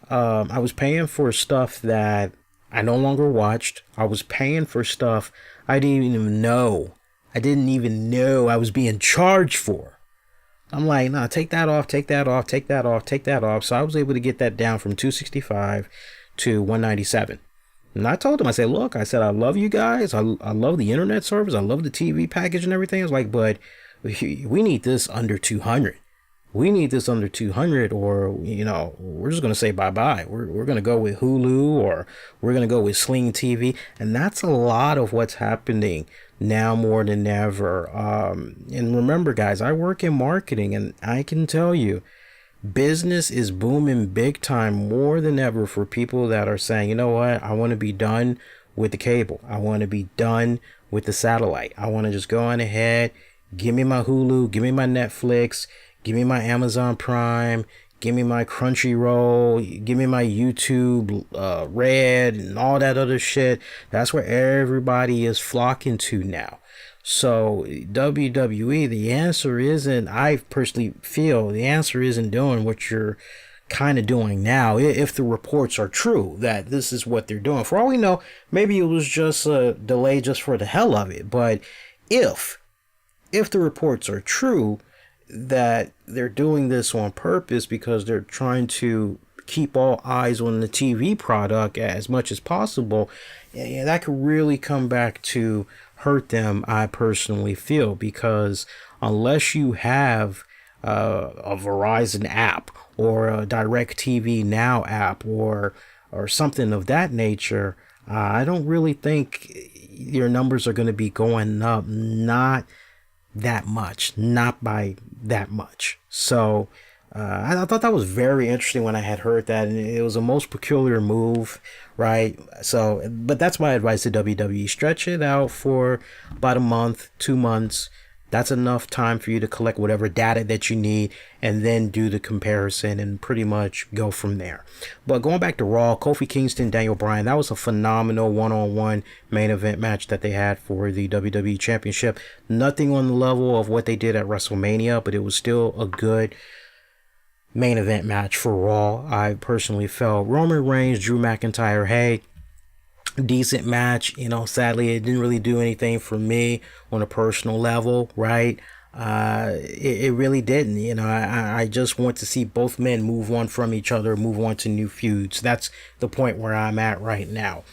I was paying for stuff that I no longer watched. I was paying for stuff I didn't even know I was being charged for. I'm like, nah, take that off. So I was able to get that down from 265 to 197. And I told him, I said, look, I love you guys. I love the internet service. I love the TV package and everything. I was like, but we need this under 200. We need this under 200, or, we're just going to say bye-bye. We're going to go with Hulu, or we're going to go with Sling TV. And that's a lot of what's happening now more than ever. And remember, guys, I work in marketing, and I can tell you, business is booming big time more than ever for people that are saying, you know what, I want to be done with the cable. I want to be done with the satellite. I want to just go on ahead, give me my Hulu, give me my Netflix, give me my Amazon Prime, give me my Crunchyroll, give me my YouTube Red and all that other shit. That's where everybody is flocking to now. So WWE, the answer isn't, I personally feel the answer isn't doing what you're kind of doing now. If the reports are true that this is what they're doing, for all we know, maybe it was just a delay just for the hell of it. But if the reports are true that they're doing this on purpose because they're trying to keep all eyes on the TV product as much as possible, that could really come back to hurt them, I personally feel, because unless you have a Verizon app or a DirecTV Now app or something of that nature, I don't really think your numbers are going to be going up. Not that much, not by that much. So I thought that was very interesting when I had heard that, and it was a most peculiar move, right? So, but that's my advice to WWE. Stretch it out for about a month, 2 months. That's enough time for you to collect whatever data that you need and then do the comparison and pretty much go from there. But going back to Raw, Kofi Kingston, Daniel Bryan, that was a phenomenal one-on-one main event match that they had for the WWE Championship. Nothing on the level of what they did at WrestleMania, but it was still a good main event match for Raw. I personally felt Roman Reigns, Drew McIntyre, hey, decent match. Sadly, it didn't really do anything for me on a personal level, right? It really didn't. I just want to see both men move on from each other, move on to new feuds. That's the point where I'm at right now.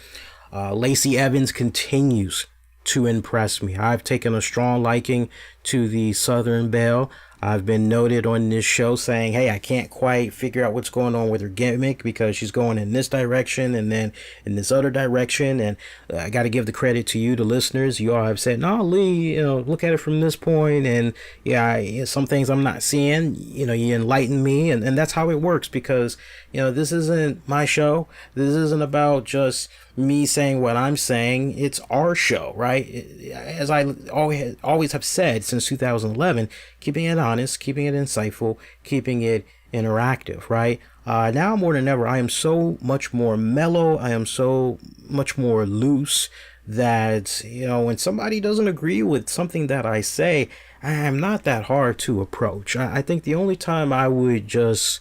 Lacey Evans continues to impress me. I've taken a strong liking to the Southern Belle. I've been noted on this show saying, hey, I can't quite figure out what's going on with her gimmick because she's going in this direction and then in this other direction. And I got to give the credit to you, the listeners. You all have said, no, Lee, look at it from this point. And yeah, some things I'm not seeing, you enlighten me. And that's how it works because, this isn't my show. This isn't about just me saying what I'm saying. It's our show, right? As I always have said since 2011, keeping it honest, keeping it insightful, keeping it interactive, right? Now more than ever, I am so much more mellow. I am so much more loose that, when somebody doesn't agree with something that I say, I am not that hard to approach. I think the only time I would just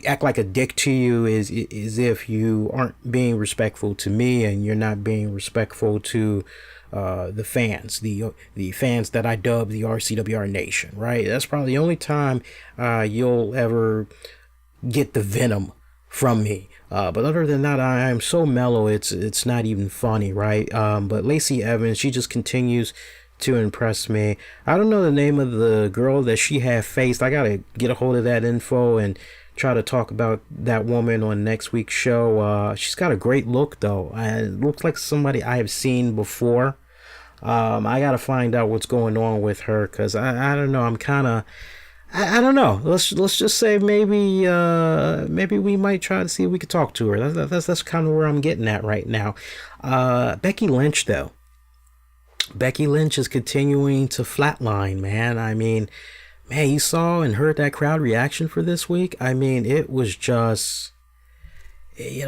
act like a dick to you is if you aren't being respectful to me and you're not being respectful to the fans, the fans that I dub the RCWR Nation, right? That's probably the only time you'll ever get the venom from me. But other than that, I'm so mellow, it's not even funny, right? But Lacey Evans, she just continues to impress me. I don't know the name of the girl that she had faced. I gotta get a hold of that info and try to talk about that woman on next week's show. She's got a great look though. It looks like somebody I have seen before. I gotta find out what's going on with her, because I don't know. I'm kind of, I don't know. Let's just say maybe we might try to see if we could talk to her. That's kind of where I'm getting at right now. Becky Lynch though. Becky Lynch is continuing to flatline, man. I mean, man, you saw and heard that crowd reaction for this week. I mean, it was just, it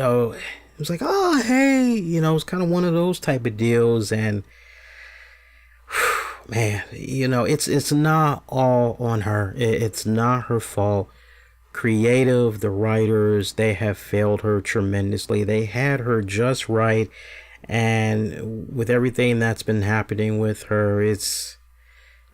was like, oh, hey, it was kind of one of those type of deals. And man, it's not all on her. It's not her fault. Creative, the writers, they have failed her tremendously. They had her just right. And with everything that's been happening with her, it's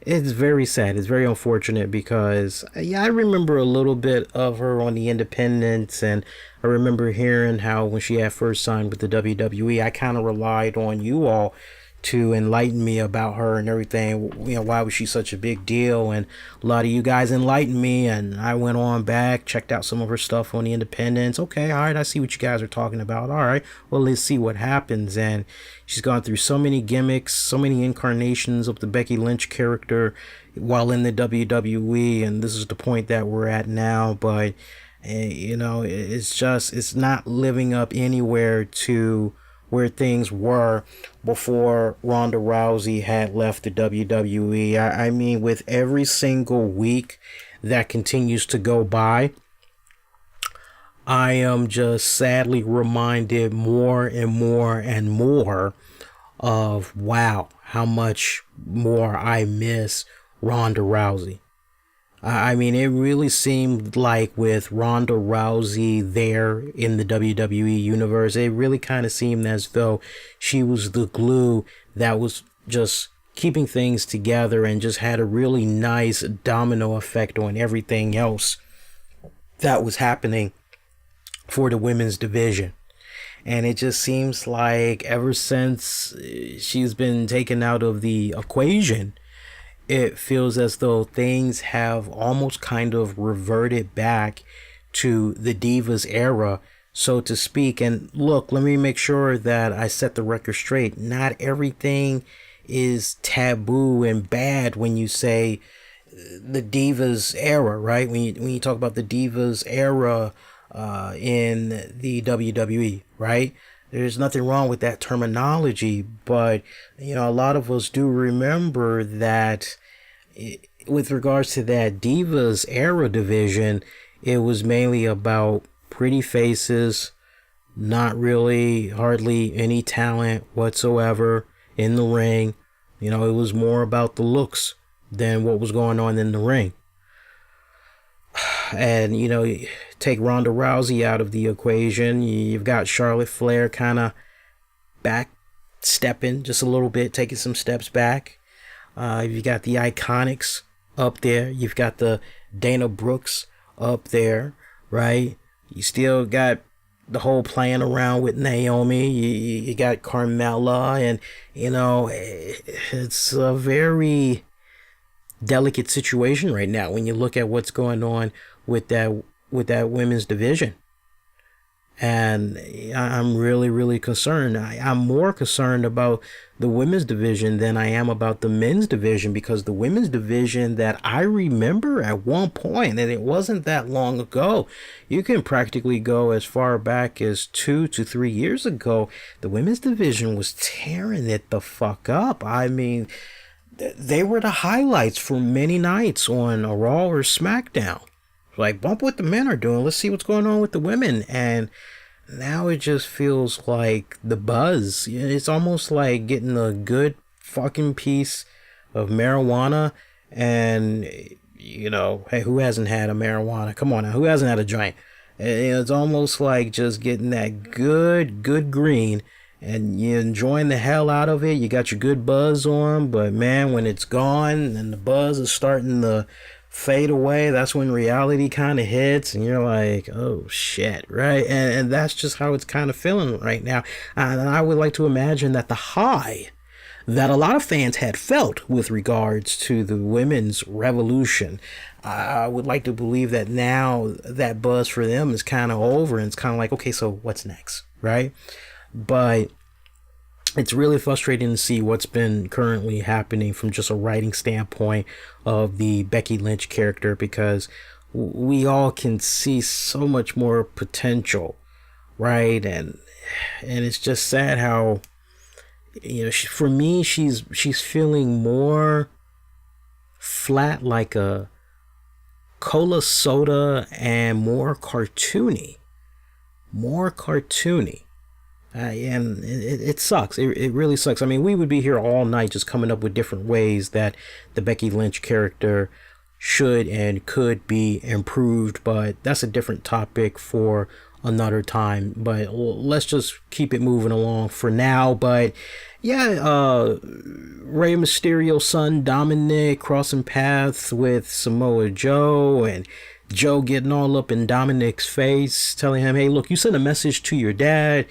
very sad. It's very unfortunate because, yeah, I remember a little bit of her on the independents, and I remember hearing how when she had first signed with the WWE, I kind of relied on you all to enlighten me about her and everything. Why was she such a big deal? And a lot of you guys enlightened me, and I went on back, checked out some of her stuff on the independents. Okay, all right, I see what you guys are talking about. All right, well, let's see what happens. And she's gone through so many gimmicks, so many incarnations of the Becky Lynch character while in the WWE, and this is the point that we're at now. But it's not living up anywhere to where things were before Ronda Rousey had left the WWE. I mean, with every single week that continues to go by, I am just sadly reminded more and more and more of, wow, how much more I miss Ronda Rousey. I mean, it really seemed like with Ronda Rousey there in the WWE universe, it really kind of seemed as though she was the glue that was just keeping things together and just had a really nice domino effect on everything else that was happening for the women's division. And it just seems like ever since she's been taken out of the equation, it feels as though things have almost kind of reverted back to the Divas era, so to speak. And look, let me make sure that I set the record straight. Not everything is taboo and bad when you say the Divas era, right? When you talk about the Divas era in the WWE, right? There's nothing wrong with that terminology, but a lot of us do remember that with regards to that Divas era division, it was mainly about pretty faces, not really hardly any talent whatsoever in the ring. It was more about the looks than what was going on in the ring. And take Ronda Rousey out of the equation, you've got Charlotte Flair kind of back stepping just a little bit, taking some steps back. You got the Iconics up there. You've got the Dana Brooks up there, right? You still got the whole playing around with Naomi. You got Carmella, and it's a very delicate situation right now when you look at what's going on with that women's division. And I'm really, really concerned. I'm more concerned about the women's division than I am about the men's division, because the women's division that I remember at one point, and it wasn't that long ago, you can practically go as far back as 2 to 3 years ago, the women's division was tearing it the fuck up. I mean, they were the highlights for many nights on a Raw or SmackDown. Like, bump what the men are doing. Let's see what's going on with the women. And now it just feels like the buzz. It's almost like getting a good fucking piece of marijuana, and hey, who hasn't had a marijuana? Come on now, who hasn't had a joint? It's almost like just getting that good green, and you're enjoying the hell out of it. You got your good buzz on, but man, when it's gone and the buzz is starting to fade away, that's when reality kind of hits, and you're like, oh shit, right? And that's just how it's kind of feeling right now. And I would like to imagine that the high that a lot of fans had felt with regards to the women's revolution, I would like to believe that now that buzz for them is kind of over, and it's kind of like, okay, so what's next, right? But it's really frustrating to see what's been currently happening from just a writing standpoint of the Becky Lynch character, because we all can see so much more potential, right? And it's just sad how, for me, she's feeling more flat, like a cola soda, and more cartoony. And it sucks. It really sucks. I mean, we would be here all night just coming up with different ways that the Becky Lynch character should and could be improved, but that's a different topic for another time. But let's just keep it moving along for now. But yeah, Rey Mysterio's son Dominic crossing paths with Samoa Joe, and Joe getting all up in Dominic's face, telling him, hey, look, you sent a message to your dad.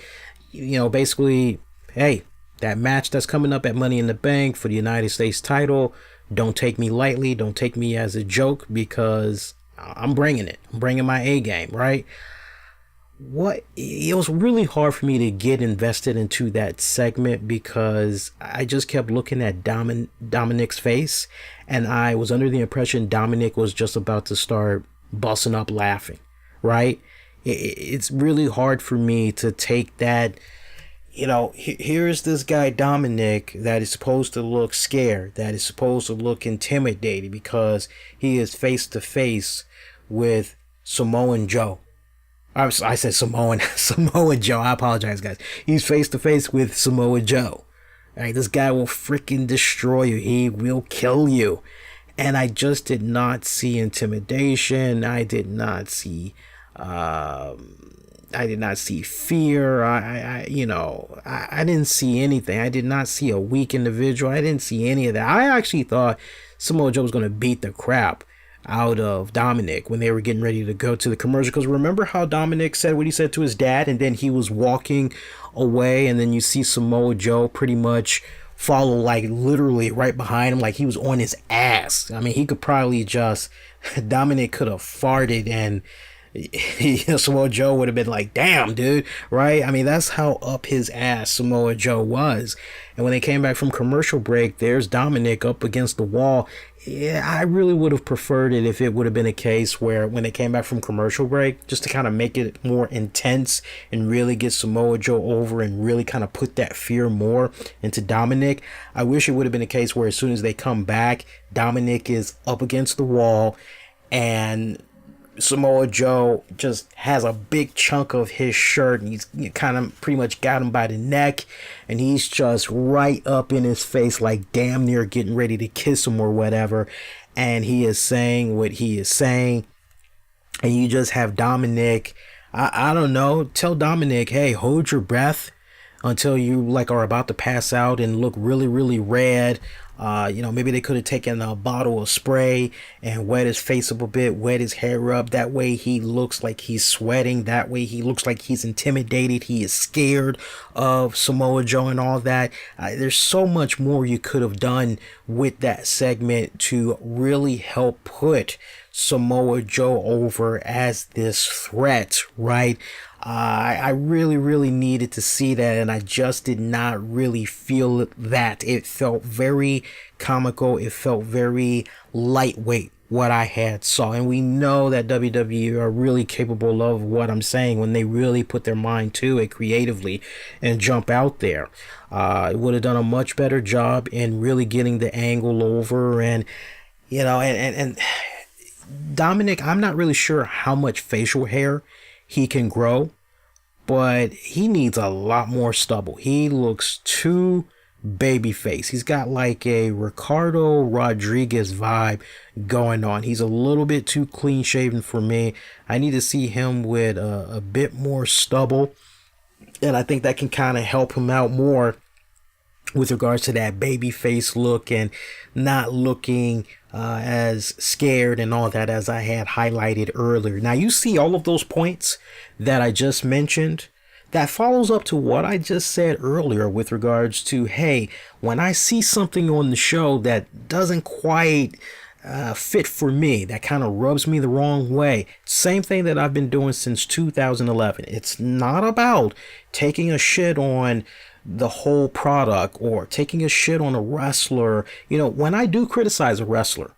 Basically, hey, that match that's coming up at Money in the Bank for the United States title, don't take me lightly. Don't take me as a joke, because I'm bringing it. I'm bringing my A game, right? It was really hard for me to get invested into that segment, because I just kept looking at Dominic's face, and I was under the impression Dominic was just about to start busting up laughing, right? It's really hard for me to take that. Here's this guy Dominic that is supposed to look scared, that is supposed to look intimidated, because he is face to face with Samoan Joe. I said Samoan Joe. I apologize, guys. He's face to face with Samoa Joe. Right? This guy will freaking destroy you. He will kill you. And I just did not see intimidation. I did not see fear. I didn't see anything. I did not see a weak individual. I didn't see any of that. I actually thought Samoa Joe was going to beat the crap out of Dominic when they were getting ready to go to the commercial. Because remember how Dominic said what he said to his dad, and then he was walking away, and then you see Samoa Joe pretty much follow, like literally right behind him, like he was on his ass. I mean, he could probably just, Dominic could have farted, and Samoa Joe would have been like, damn, dude, right? I mean, that's how up his ass Samoa Joe was. And when they came back from commercial break, there's Dominic up against the wall. Yeah, I really would have preferred it if it would have been a case where when they came back from commercial break, just to kind of make it more intense and really get Samoa Joe over and really kind of put that fear more into Dominic. I wish it would have been a case where as soon as they come back, Dominic is up against the wall and Samoa Joe just has a big chunk of his shirt, and he's kind of pretty much got him by the neck, and he's just right up in his face, like damn near getting ready to kiss him or whatever, and he is saying what he is saying, and you just have Dominic, I don't know, tell Dominic, hey, hold your breath until you like are about to pass out and look really, really red. Maybe they could have taken a bottle of spray and wet his face up a bit, wet his hair up. That way he looks like he's sweating. That way he looks like he's intimidated. He is scared of Samoa Joe and all that. There's so much more you could have done with that segment to really help put Samoa Joe over as this threat, right? I really, really needed to see that, and I just did not really feel that. It felt very comical. It felt very lightweight, what I had saw. And we know that WWE are really capable of what I'm saying when they really put their mind to it creatively and jump out there. It would have done a much better job in really getting the angle over, and Dominic, I'm not really sure how much facial hair he can grow, but he needs a lot more stubble. He looks too babyface. He's got like a Ricardo Rodriguez vibe going on. He's a little bit too clean shaven for me. I need to see him with a bit more stubble, and I think that can kind of help him out more with regards to that baby face look and not looking as scared and all that as I had highlighted earlier. Now you see all of those points that I just mentioned. That follows up to what I just said earlier with regards to, hey, when I see something on the show that doesn't quite fit for me, that kind of rubs me the wrong way. Same thing that I've been doing since 2011. It's not about taking a shit on the whole product or taking a shit on a wrestler. You know, when I do criticize a wrestler,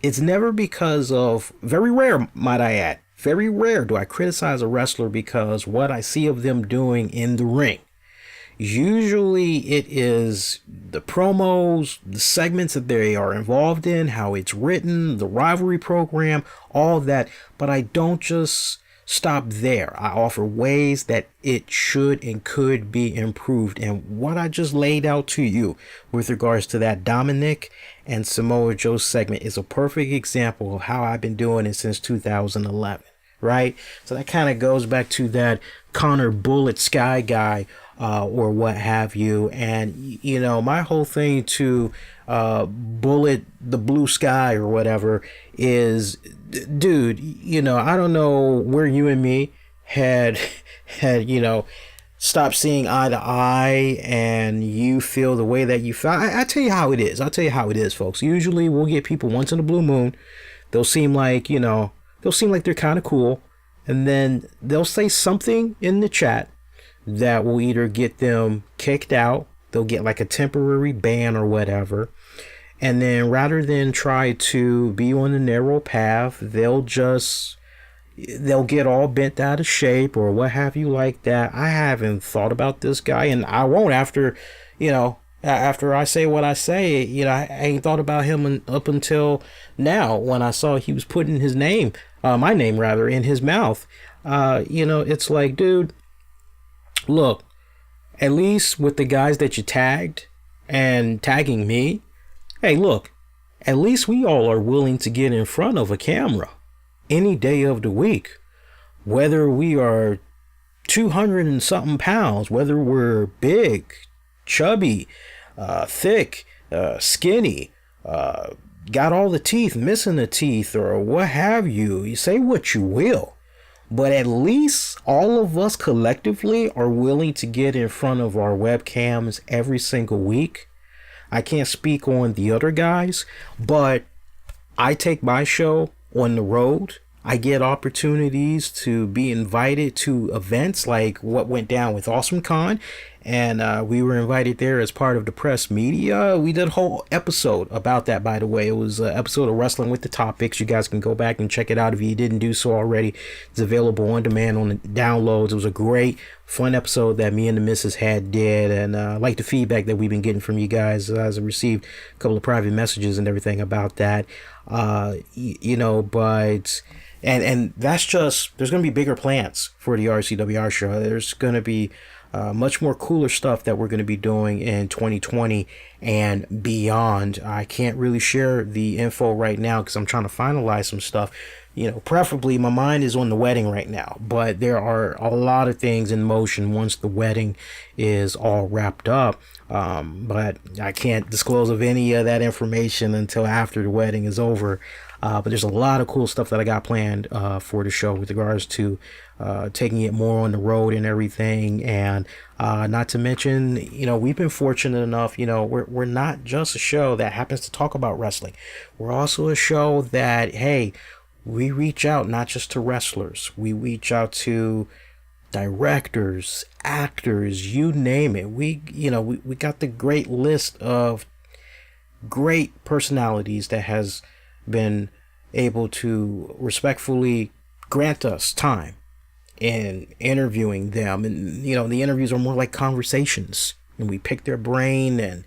it's never because of, very rare, might I add, very rare do I criticize a wrestler because what I see of them doing in the ring. Usually it is the promos, the segments that they are involved in, how it's written, the rivalry program, all that. But I don't just stop there. I offer ways that it should and could be improved. And what I just laid out to you with regards to that Dominic and Samoa Joe segment is a perfect example of how I've been doing it since 2011, right? So that kind of goes back to that Connor Bullet Sky guy or what have you. And, you know, my whole thing to Bullet the Blue Sky or whatever is, dude, you know, I don't know where you and me had, you know, stopped seeing eye to eye and you feel the way that you feel. I tell you how it is. I'll tell you how it is, folks. Usually we'll get people once in a blue moon. They'll seem like, you know, they'll seem like they're kind of cool. And then they'll say something in the chat that will either get them kicked out. They'll get like a temporary ban or whatever. And then rather than try to be on the narrow path, they'll get all bent out of shape or what have you like that. I haven't thought about this guy, and I won't after, you know, after I say what I say. You know, I ain't thought about him up until now when I saw he was putting his name, my name rather, in his mouth. You know, it's like, dude, look, at least with the guys that you tagged and tagging me, hey, look, at least we all are willing to get in front of a camera any day of the week, whether we are 200 and something pounds, whether we're big, chubby, thick, skinny, got all the teeth, missing the teeth, or what have you. You say what you will, but at least all of us collectively are willing to get in front of our webcams every single week. I can't speak on the other guys, but I take my show on the road. I get opportunities to be invited to events like what went down with Awesome Con, and we were invited there as part of the press media. We did a whole episode about that, by the way. It was an episode of Wrestling with the Topics. You guys can go back and check it out if you didn't do so already. It's available on demand on the downloads. It was a great, fun episode that me and the missus did, and I like the feedback that we've been getting from you guys. As I received a couple of private messages and everything about that. You know, but and that's just, there's going to be bigger plans for the RCWR show. There's going to be much more cooler stuff that we're going to be doing in 2020 and beyond. I can't really share the info right now because I'm trying to finalize some stuff. You know, preferably my mind is on the wedding right now, but there are a lot of things in motion once the wedding is all wrapped up. But I can't disclose of any of that information until after the wedding is over. But there's a lot of cool stuff that I got planned for the show with regards to taking it more on the road and everything. And not to mention, you know, we've been fortunate enough, you know, we're not just a show that happens to talk about wrestling. We're also a show that, hey, we reach out not just to wrestlers. We reach out to directors, actors, you name it. We got the great list of great personalities that has been able to respectfully grant us time in interviewing them. And, you know, the interviews are more like conversations and we pick their brain, and,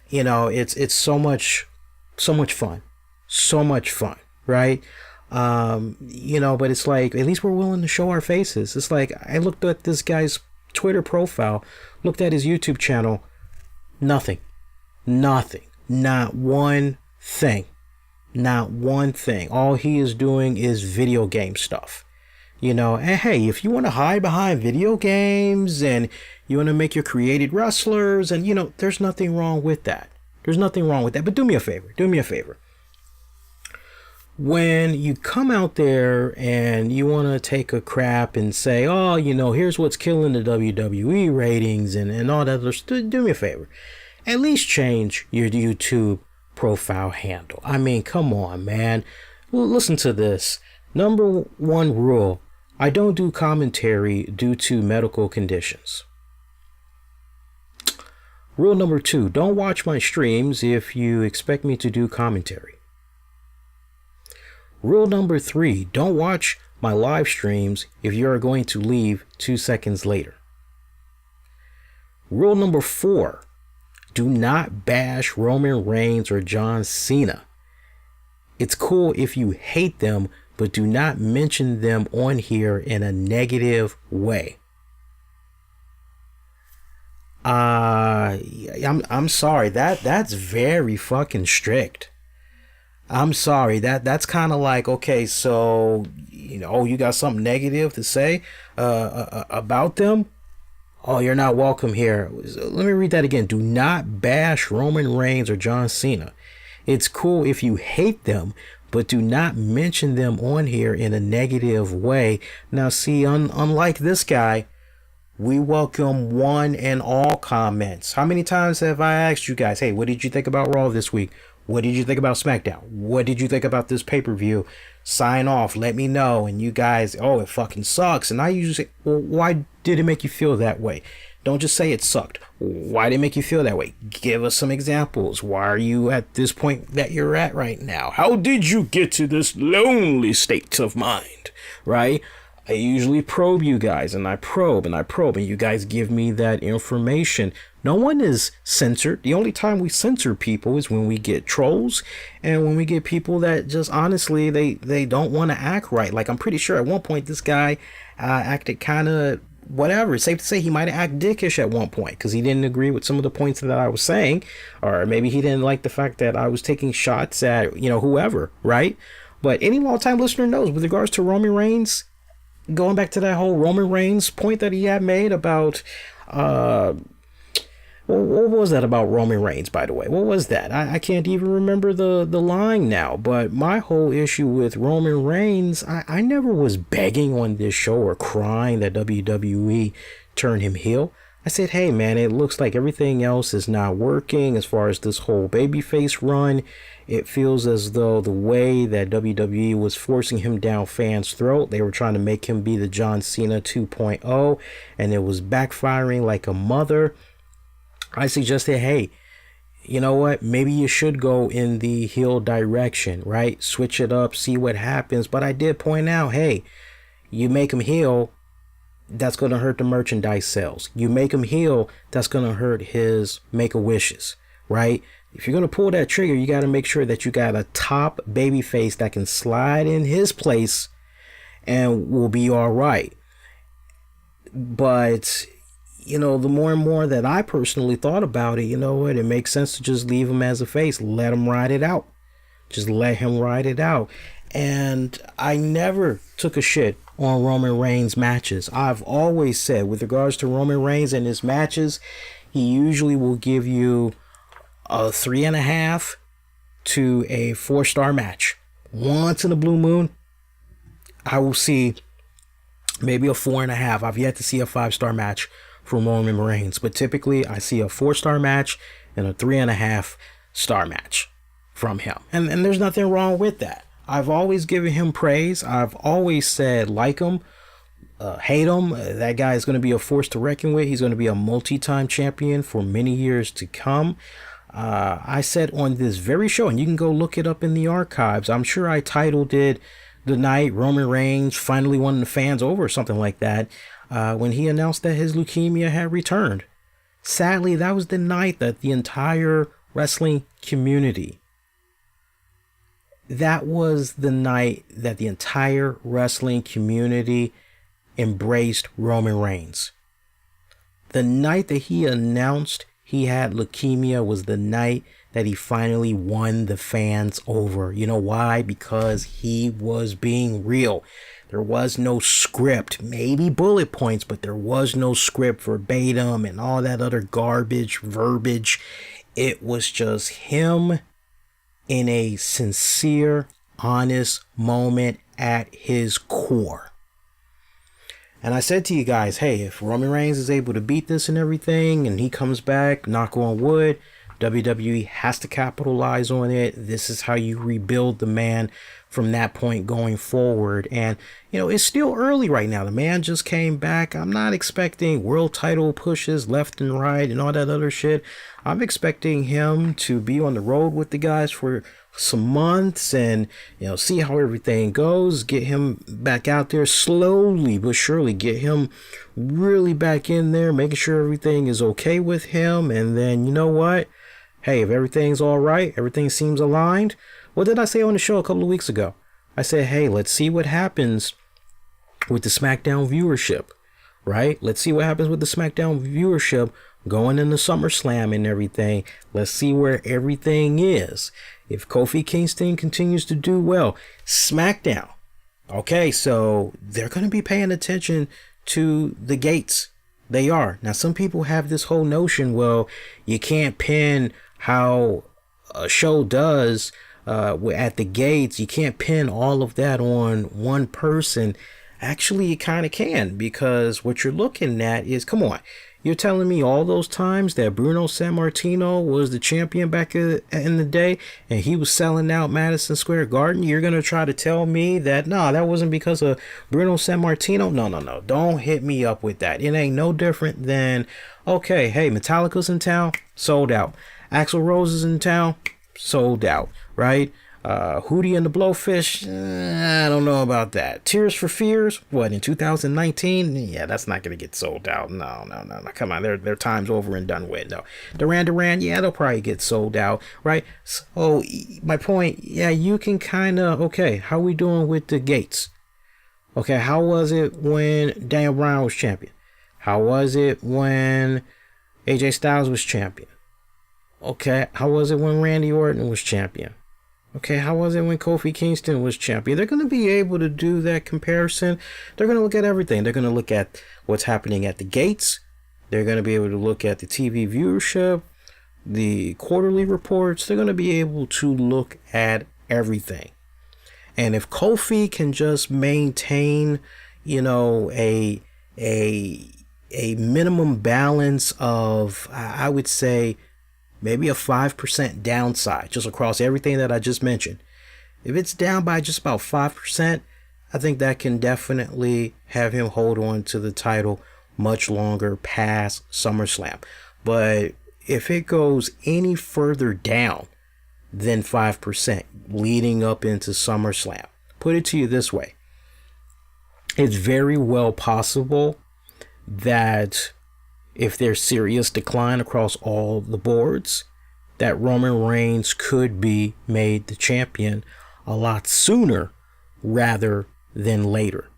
you know, it's so much fun, right? But it's like, at least we're willing to show our faces. It's like, I looked at this guy's Twitter profile, looked at his YouTube channel, nothing, not one thing. All he is doing is video game stuff, and hey, if you want to hide behind video games and you want to make your created wrestlers, and there's nothing wrong with that. But do me a favor. When you come out there and you want to take a crap and say, oh, here's what's killing the WWE ratings and all that other stuff, do me a favor. At least change your YouTube profile handle. I mean, come on, man. Listen to this. Number 1 rule: I don't do commentary due to medical conditions. Rule number 2: don't watch my streams if you expect me to do commentary. Rule number 3: don't watch my live streams if you are going to leave 2 seconds later. Rule number 4: do not bash Roman Reigns or John Cena. It's cool if you hate them, but do not mention them on here in a negative way. I'm sorry, that's very fucking strict. I'm sorry, that's kind of like, okay, so you got something negative to say about them? Oh, you're not welcome here. Let me read that again. Do not bash Roman Reigns or John Cena. It's cool if you hate them, but do not mention them on here in a negative way. Now, see, unlike this guy, we welcome one and all comments. How many times have I asked you guys, hey, what did you think about Raw this week? What did you think about SmackDown? What did you think about this pay-per-view? Sign off. Let me know. And you guys, oh, it fucking sucks. And I usually say, well, why did it make you feel that way? Don't just say it sucked. Why did it make you feel that way? Give us some examples. Why are you at this point that you're at right now? How did you get to this lonely state of mind? Right? I usually probe you guys, and I probe, and you guys give me that information. No one is censored. The only time we censor people is when we get trolls and when we get people that just honestly, they don't want to act right. Like, I'm pretty sure at one point this guy acted kind of whatever. It's safe to say he might have acted dickish at one point because he didn't agree with some of the points that I was saying, or maybe he didn't like the fact that I was taking shots at, whoever, right? But any long-time listener knows with regards to Roman Reigns, going back to that whole Roman Reigns point that he had made about, what was that about Roman Reigns, by the way? What was that? I can't even remember the line now. But my whole issue with Roman Reigns, I never was begging on this show or crying that WWE turned him heel. I said, hey, man, it looks like everything else is not working as far as this whole babyface run. It feels as though the way that WWE was forcing him down fans' throat, they were trying to make him be the John Cena 2.0, and it was backfiring like a mother. I suggested, hey, you know what? Maybe you should go in the heel direction, right? Switch it up, see what happens. But I did point out, hey, you make him heel, that's going to hurt the merchandise sales. You make him heel, that's going to hurt his Make-A-Wishes, right? If you're going to pull that trigger, you got to make sure that you got a top babyface that can slide in his place and will be all right. But, the more and more that I personally thought about it, it makes sense to just leave him as a face. Let him ride it out. Just let him ride it out. And I never took a shit on Roman Reigns matches. I've always said with regards to Roman Reigns and his matches, he usually will give you a 3.5 to a 4-star match. Once in a blue moon, I will see maybe a 4.5. I've yet to see a 5-star match from Roman Reigns, but typically I see a 4-star match and a 3.5-star match from him. And there's nothing wrong with that. I've always given him praise. I've always said, like him, hate him. That guy is going to be a force to reckon with. He's going to be a multi-time champion for many years to come. I said on this very show, and you can go look it up in the archives, I'm sure I titled it the night Roman Reigns finally won the fans over or something like that, when he announced that his leukemia had returned. Sadly, that was the night that the entire wrestling community that was the night that the entire wrestling community embraced Roman Reigns. The night that he announced he had leukemia was the night that he finally won the fans over. You know why? Because he was being real. There was no script, maybe bullet points, but there was no script verbatim and all that other garbage verbiage. It was just him in a sincere, honest moment at his core. And I said to you guys, hey, if Roman Reigns is able to beat this and everything, and he comes back, knock on wood, WWE has to capitalize on it. This is how you rebuild the man from that point going forward. And, you know, it's still early right now. The man just came back. I'm not expecting world title pushes left and right and all that other shit. I'm expecting him to be on the road with the guys for some months and, you know, see how everything goes, get him back out there slowly but surely, get him really back in there, making sure everything is okay with him. And then, you know what? Hey, if everything's all right, everything seems aligned. What did I say on the show a couple of weeks ago? I said, hey, let's see what happens with the SmackDown viewership, right? Let's see what happens with the SmackDown viewership going into SummerSlam and everything. Let's see where everything is. If Kofi Kingston continues to do well, SmackDown. Okay, so they're going to be paying attention to the gates. They are. Now, some people have this whole notion, well, you can't pin how a show does at the gates. You can't pin all of that on one person. Actually, you kind of can, because what you're looking at is, come on, you're telling me all those times that Bruno Sammartino was the champion back in the day and he was selling out Madison Square Garden? You're going to try to tell me that, no, that wasn't because of Bruno Sammartino? No. Don't hit me up with that. It ain't no different than, okay, hey, Metallica's in town, sold out. Axl Rose is in town, sold out, right? Hootie and the Blowfish, I don't know about that. Tears for Fears, what, in 2019? Yeah, that's not going to get sold out. No. Come on, their time's over and done with. No. Duran, yeah, they'll probably get sold out, right? So, my point, yeah, you can kind of, okay, how we doing with the gates? Okay, how was it when Daniel Bryan was champion? How was it when AJ Styles was champion? Okay, how was it when Randy Orton was champion? Okay, how was it when Kofi Kingston was champion? They're going to be able to do that comparison. They're going to look at everything. They're going to look at what's happening at the gates. They're going to be able to look at the TV viewership, the quarterly reports. They're going to be able to look at everything. And if Kofi can just maintain, you know, a minimum balance of, I would say, maybe a 5% downside just across everything that I just mentioned. If it's down by just about 5%, I think that can definitely have him hold on to the title much longer past SummerSlam. But if it goes any further down than 5% leading up into SummerSlam, put it to you this way. It's very well possible that if there's serious decline across all the boards, that Roman Reigns could be made the champion a lot sooner rather than later.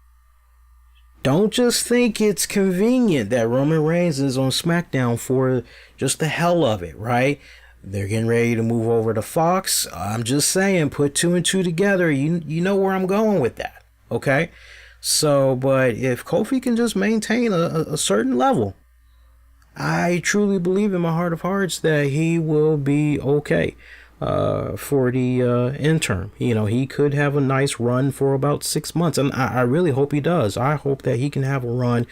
Don't just think it's convenient that Roman Reigns is on SmackDown for just the hell of it, right? They're getting ready to move over to Fox. I'm just saying, put two and two together. You know where I'm going with that, okay? So, but if Kofi can just maintain a certain level, I truly believe in my heart of hearts that he will be okay for the interim. You know, he could have a nice run for about 6 months, and I really hope he does. I hope that he can have a run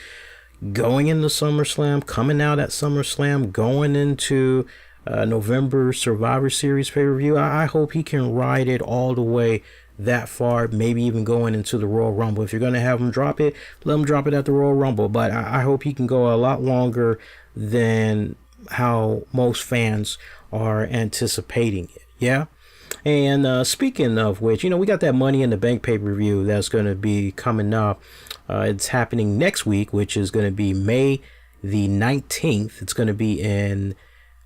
going into SummerSlam, coming out at SummerSlam, going into November Survivor Series pay-per-view. I hope he can ride it all the way that far, maybe even going into the Royal Rumble. If you're going to have him drop it, let him drop it at the Royal Rumble. But I hope he can go a lot longer than how most fans are anticipating it. Yeah. And speaking of which, you know, we got that Money in the Bank pay-per-view that's going to be coming up. It's happening next week, which is going to be May the 19th. It's going to be in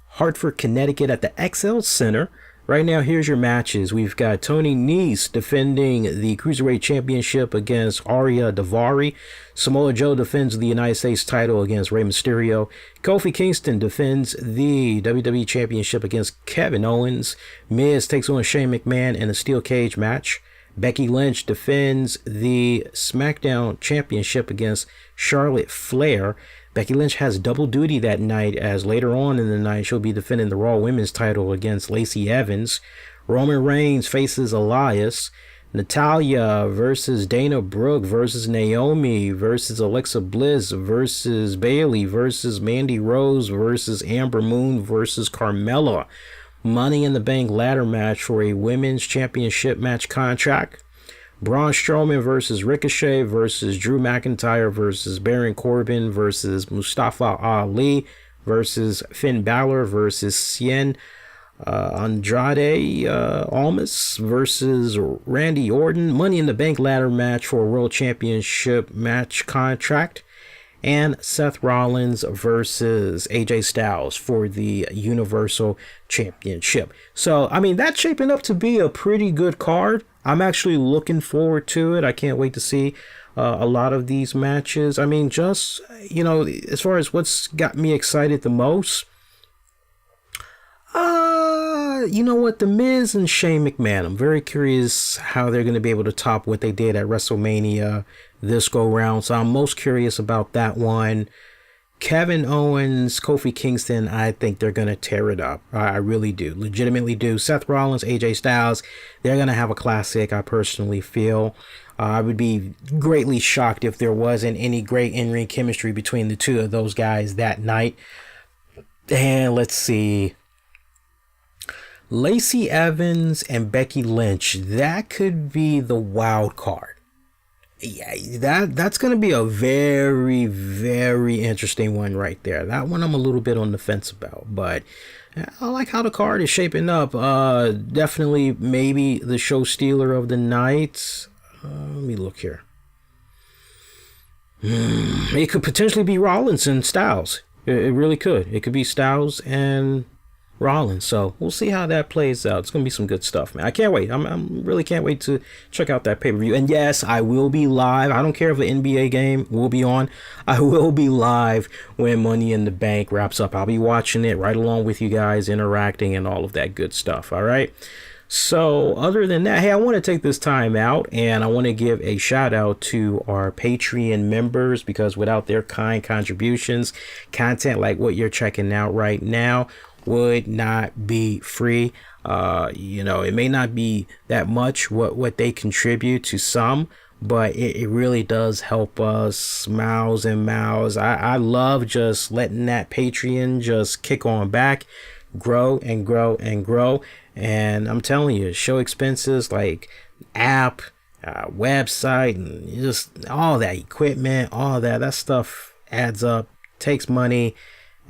Hartford, Connecticut at the XL Center. right now, here's your matches. We've got Tony Nese defending the Cruiserweight Championship against Arya Daivari. Samoa Joe defends the United States title against Rey Mysterio. Kofi Kingston defends the WWE Championship against Kevin Owens. Miz takes on Shane McMahon in a steel cage match. Becky Lynch defends the SmackDown Championship against Charlotte Flair. Becky Lynch has double duty that night, as later on in the night she'll be defending the Raw Women's title against Lacey Evans. Roman Reigns faces Elias. Natalya versus Dana Brooke versus Naomi versus Alexa Bliss versus Bayley versus Mandy Rose versus Amber Moon versus Carmella. Money in the Bank ladder match for a women's championship match contract. Braun Strowman versus Ricochet versus Drew McIntyre versus Baron Corbin versus Mustafa Ali versus Finn Balor versus Cien Andrade Almas versus Randy Orton. Money in the Bank ladder match for a world championship match contract. And Seth Rollins versus AJ Styles for the Universal Championship. So, I mean, that's shaping up to be a pretty good card. I'm actually looking forward to it. I can't wait to see a lot of these matches. I mean, just, you know, as far as what's got me excited the most, you know what, The Miz and Shane McMahon. I'm very curious how they're going to be able to top what they did at WrestleMania this go round. So I'm most curious about that one. Kevin Owens, Kofi Kingston, I think they're going to tear it up. I really do. Legitimately do. Seth Rollins, AJ Styles, they're going to have a classic, I personally feel. I would be greatly shocked if there wasn't any great in-ring chemistry between the two of those guys that night. And let's see. Lacey Evans and Becky Lynch, that could be the wild card. Yeah, that's going to be a very, very interesting one right there. That one I'm a little bit on the fence about, but I like how the card is shaping up. Definitely maybe the show stealer of the night. Let me look here. It could potentially be Rollins and Styles. It really could. It could be Styles and Rollins. So we'll see how that plays out. It's gonna be some good stuff, man. I can't wait. I'm really can't wait to check out that pay-per-view. And yes, I will be live. I don't care if the NBA game will be on. I will be live when Money in the Bank wraps up. I'll be watching it right along with you guys, interacting and all of that good stuff. All right. So other than that, hey, I want to take this time out and I want to give a shout out to our Patreon members, because without their kind contributions, content like what you're checking out right now would not be free. You know, it may not be that much what they contribute to some, but it really does help us miles and miles. I love just letting that Patreon just kick on back, grow and grow and grow. And I'm telling you, show expenses like app, website, and just all that equipment, all that stuff adds up, takes money.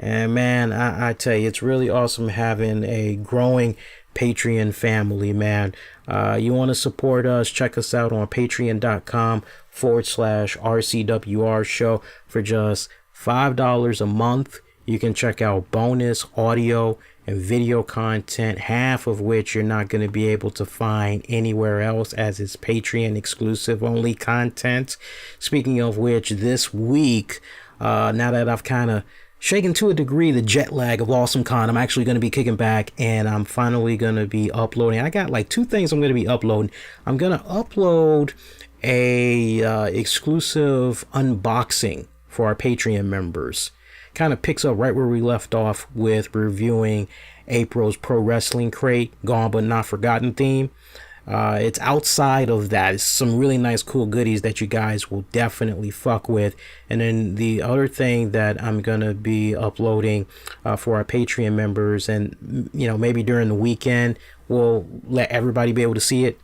And man, I tell you, it's really awesome having a growing Patreon family, man. You want to support us, check us out on patreon.com/RCWR Show for just $5 a month. You can check out bonus audio and video content, half of which you're not going to be able to find anywhere else, as it's Patreon exclusive only content. Speaking of which, this week, now that I've kind of shaken to a degree the jet lag of AwesomeCon, I'm actually going to be kicking back and I'm finally going to be uploading. I got like 2 things I'm going to be uploading. I'm going to upload a exclusive unboxing for our Patreon members. Kind of picks up right where we left off with reviewing April's Pro Wrestling Crate Gone But Not Forgotten theme. It's outside of that. It's some really nice, cool goodies that you guys will definitely fuck with. And then the other thing that I'm going to be uploading for our Patreon members, and, you know, maybe during the weekend, we'll let everybody be able to see it.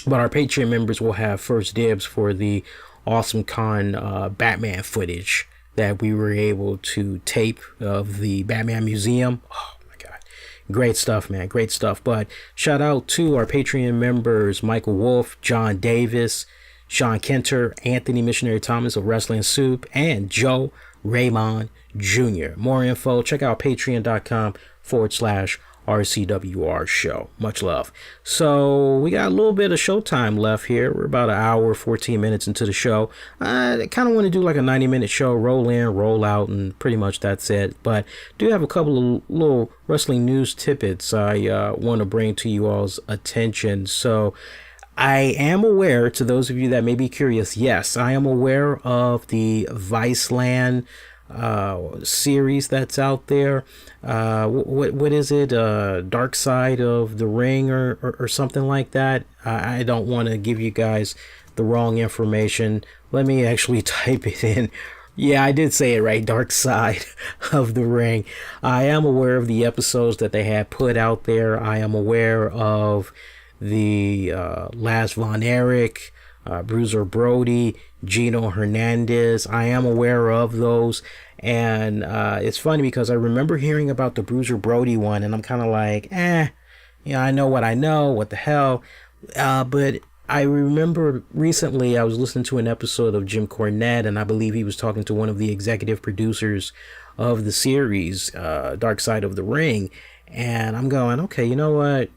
But our Patreon members will have first dibs for the AwesomeCon Batman footage that we were able to tape of the Batman Museum. Oh my God. Great stuff, man. Great stuff. But shout out to our Patreon members, Michael Wolf, John Davis, Sean Kenter, Anthony Missionary Thomas of Wrestling Soup, and Joe Raymond Jr. More info, check out patreon.com/RCWR RCWR Show. Much love. So we got a little bit of showtime left here. We're about an hour, 14 minutes into the show. I kind of want to do like a 90-minute show, roll in, roll out, and pretty much that's it. But do have a couple of little wrestling news tidbits I want to bring to you all's attention. So I am aware, to those of you that may be curious, yes, I am aware of the Viceland series that's out there. What is it? Dark Side of the Ring or something like that. I don't want to give you guys the wrong information. Let me actually type it in. Yeah, I did say it right. Dark Side of the Ring. I am aware of the episodes that they had put out there. I am aware of the Lars Von Erich, Bruiser Brody, Gino Hernandez. I am aware of those. And it's funny because I remember hearing about the Bruiser Brody one, and I'm kind of like, I know what the hell. But I remember recently I was listening to an episode of Jim Cornette, and I believe he was talking to one of the executive producers of the series, Dark Side of the Ring. And I'm going, okay, you know what?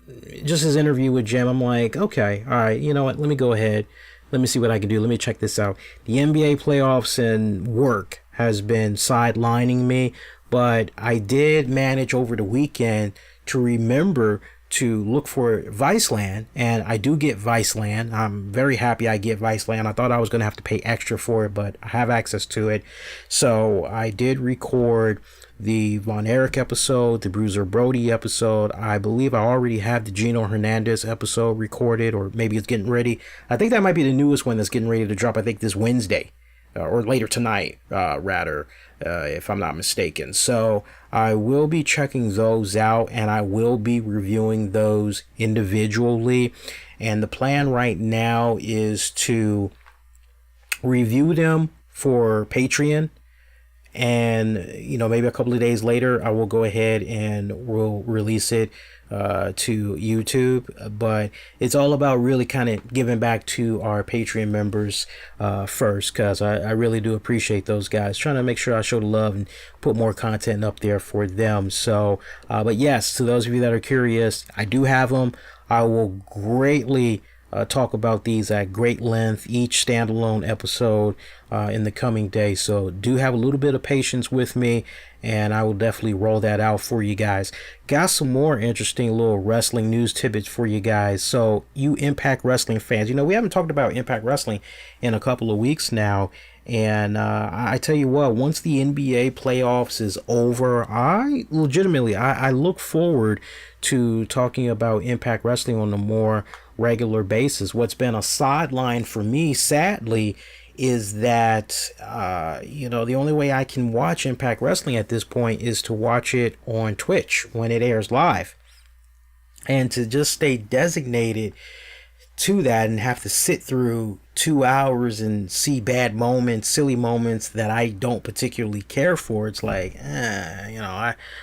Just his interview with Jim, I'm like, okay, all right, you know what? Let me go ahead. Let me see what I can do. Let me check this out. The NBA playoffs and work has been sidelining me, but I did manage over the weekend to remember to look for Viceland, and I do get Viceland. I'm very happy I get Viceland. I thought I was going to have to pay extra for it, but I have access to it. So I did record the Von Erich episode, the Bruiser Brody episode. I believe I already have the Gino Hernandez episode recorded, or maybe it's getting ready. I think that might be the newest one that's getting ready to drop, I think this Wednesday, or later tonight, if I'm not mistaken. So I will be checking those out, and I will be reviewing those individually. And the plan right now is to review them for Patreon. And, maybe a couple of days later, I will go ahead and we'll release it to YouTube. But it's all about really kind of giving back to our Patreon members first, because I really do appreciate those guys. Trying to make sure I show the love and put more content up there for them. So, but yes, to those of you that are curious, I do have them. I will greatly talk about these at great length, each standalone episode in the coming days. So do have a little bit of patience with me, and I will definitely roll that out for you guys. Got some more interesting little wrestling news tidbits for you guys. So you Impact Wrestling fans, we haven't talked about Impact Wrestling in a couple of weeks now. And I tell you what, once the NBA playoffs is over, I look forward to talking about Impact Wrestling on a more regular basis. What's been a sideline for me, sadly, is that the only way I can watch Impact Wrestling at this point is to watch it on Twitch when it airs live, and to just stay designated to that and have to sit through 2 hours and see bad moments, silly moments that I don't particularly care for. It's like,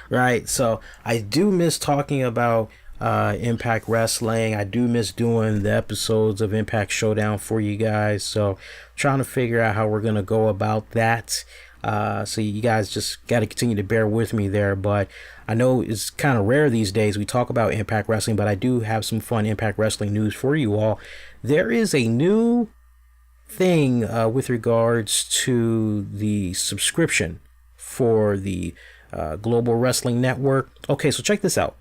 right? So I do miss talking about Impact Wrestling. I do miss doing the episodes of Impact Showdown for you guys. So trying to figure out how we're going to go about that. So you guys just got to continue to bear with me there. But I know it's kind of rare these days we talk about Impact Wrestling, but I do have some fun Impact Wrestling news for you all. There is a new thing with regards to the subscription for the Global Wrestling Network. Okay, so check this out.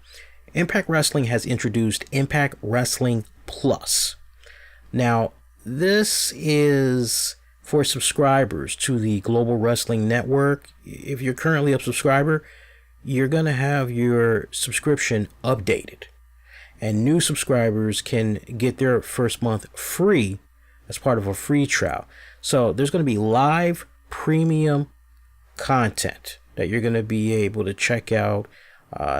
Impact Wrestling has introduced Impact Wrestling Plus. Now, this is for subscribers to the Global Wrestling Network. If you're currently a subscriber, you're going to have your subscription updated. And new subscribers can get their first month free as part of a free trial. So there's going to be live premium content that you're going to be able to check out.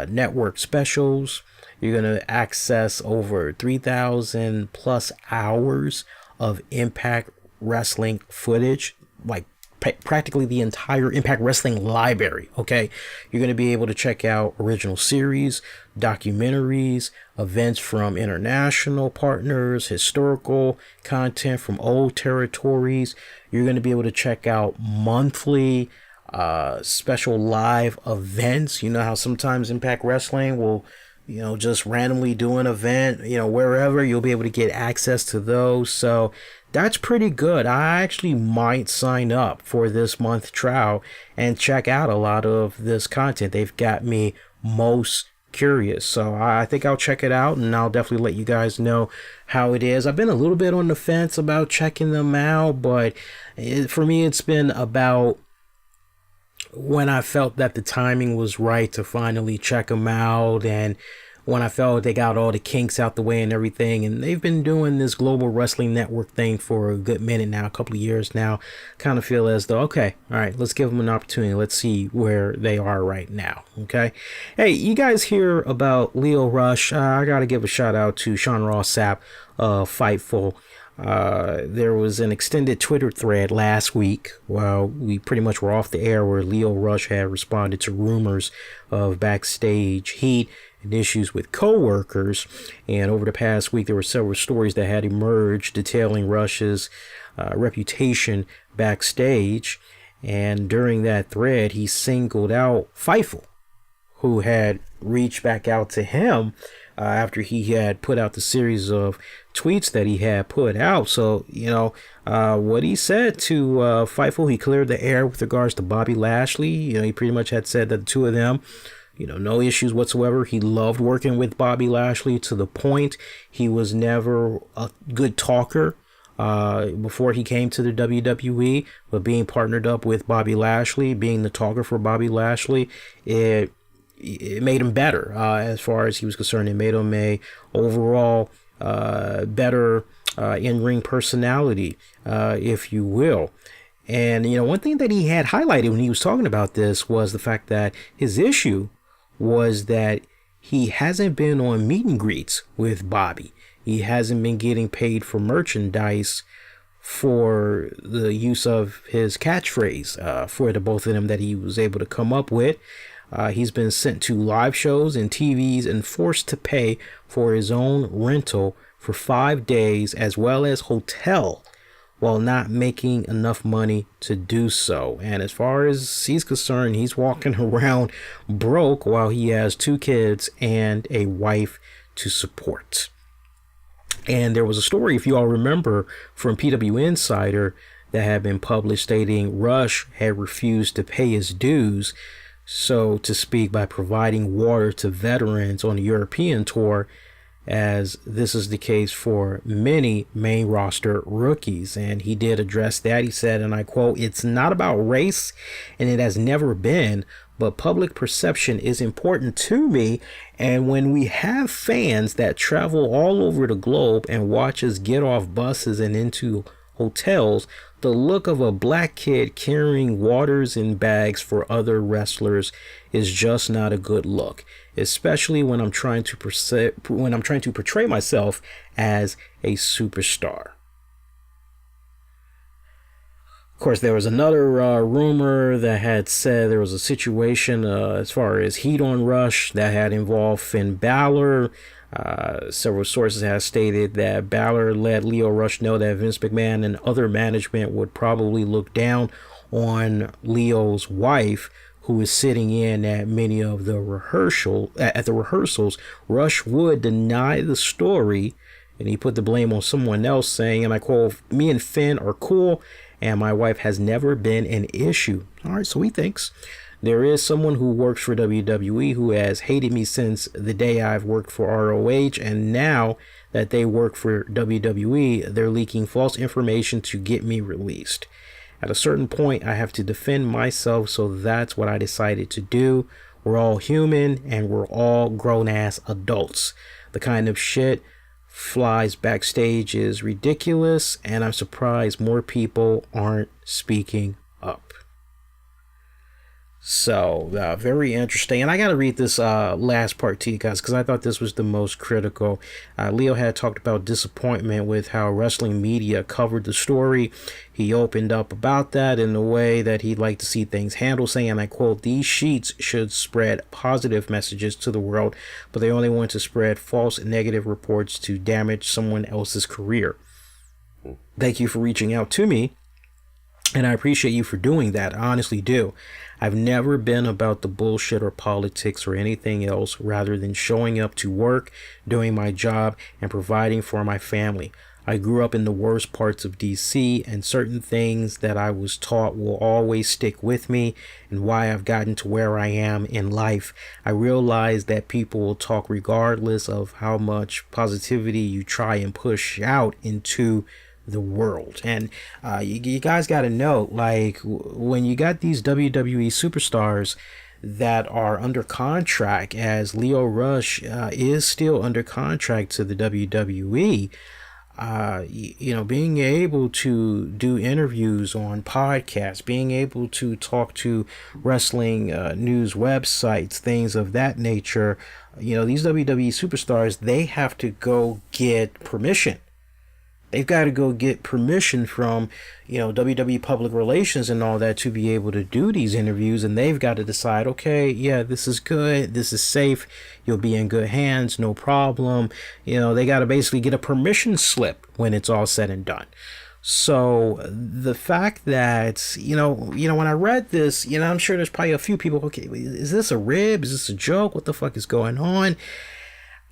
Network specials. You're going to access over 3,000 plus hours of Impact Wrestling footage, like practically the entire Impact Wrestling library. Okay, you're going to be able to check out original series, documentaries, events from international partners, historical content from old territories. You're going to be able to check out monthly special live events. You know how sometimes Impact Wrestling will just randomly do an event, wherever, you'll be able to get access to those. So that's pretty good. I actually might sign up for this month trial and check out a lot of this content. They've got me most curious. So I think I'll check it out, and I'll definitely let you guys know how it is. I've been a little bit on the fence about checking them out, but for me, it's been about when I felt that the timing was right to finally check them out, and when I felt they got all the kinks out the way and everything. And they've been doing this Global Wrestling Network thing for a good minute now, a couple of years now. Kind of feel as though, okay, all right, let's give them an opportunity. Let's see where they are right now. Okay. Hey, you guys hear about Lio Rush? I got to give a shout out to Sean Ross Sapp of Fightful. There was an extended Twitter thread last week while we pretty much were off the air, where Lio Rush had responded to rumors of backstage heat and issues with co-workers. And over the past week, there were several stories that had emerged detailing Rush's reputation backstage. And during that thread, he singled out Fightful, who had reached back out to him after he had put out the series of tweets that he had put out. So, what he said to Fightful, he cleared the air with regards to Bobby Lashley. He pretty much had said that the two of them, no issues whatsoever. He loved working with Bobby Lashley to the point he was never a good talker before he came to the WWE, but being partnered up with Bobby Lashley, being the talker for Bobby Lashley, it made him better as far as he was concerned. It made him a overall better in-ring personality, if you will. And, one thing that he had highlighted when he was talking about this was the fact that his issue was that he hasn't been on meet and greets with Bobby. He hasn't been getting paid for merchandise for the use of his catchphrase for the both of them that he was able to come up with. He's been sent to live shows and TVs and forced to pay for his own rental for 5 days, as well as hotel, while not making enough money to do so. And as far as he's concerned, he's walking around broke while he has 2 kids and a wife to support. And there was a story, if you all remember, from PW Insider that had been published stating Rush had refused to pay his dues, so to speak, by providing water to veterans on the European tour, as this is the case for many main roster rookies. And he did address that. He said, and I quote, "It's not about race, and it has never been, but public perception is important to me. And when we have fans that travel all over the globe and watch us get off buses and into hotels, the look of a black kid carrying waters in bags for other wrestlers is just not a good look, especially when I'm trying to portray myself as a superstar." Of course, there was another rumor that had said there was a situation as far as heat on Rush that had involved Finn Balor. Several sources have stated that Balor let Lio Rush know that Vince McMahon and other management would probably look down on Leo's wife, who is sitting in at many of the rehearsals. Rush would deny the story, and he put the blame on someone else, saying, and I quote, "Me and Finn are cool, and my wife has never been an issue." All right, so he thinks there is someone who works for WWE who has hated me since the day I've worked for ROH, and now that they work for WWE, they're leaking false information to get me released. At a certain point, I have to defend myself, so that's what I decided to do. We're all human, and we're all grown-ass adults. The kind of shit flies backstage is ridiculous, and I'm surprised more people aren't speaking up. So, very interesting. And I got to read this last part to you guys, because I thought this was the most critical. Lio had talked about disappointment with how wrestling media covered the story. He opened up about that in the way that he'd like to see things handled, saying, and I quote, "These sheets should spread positive messages to the world, but they only want to spread false negative reports to damage someone else's career. Thank you for reaching out to me. And I appreciate you for doing that. I honestly do. I've never been about the bullshit or politics or anything else rather than showing up to work, doing my job, and providing for my family. I grew up in the worst parts of DC, and certain things that I was taught will always stick with me and why I've gotten to where I am in life. I realize that people will talk regardless of how much positivity you try and push out into the world. And you guys got to know, like, when you got these WWE superstars that are under contract, as Lio Rush is still under contract to the WWE, being able to do interviews on podcasts, being able to talk to wrestling news websites, things of that nature, these WWE superstars, they have to go get permission. They've got to go get permission from, WWE public relations and all that to be able to do these interviews. And they've got to decide, okay, yeah, this is good. This is safe. You'll be in good hands. No problem. They got to basically get a permission slip when it's all said and done. So the fact that, when I read this, I'm sure there's probably a few people, okay, is this a rib? Is this a joke? What the fuck is going on?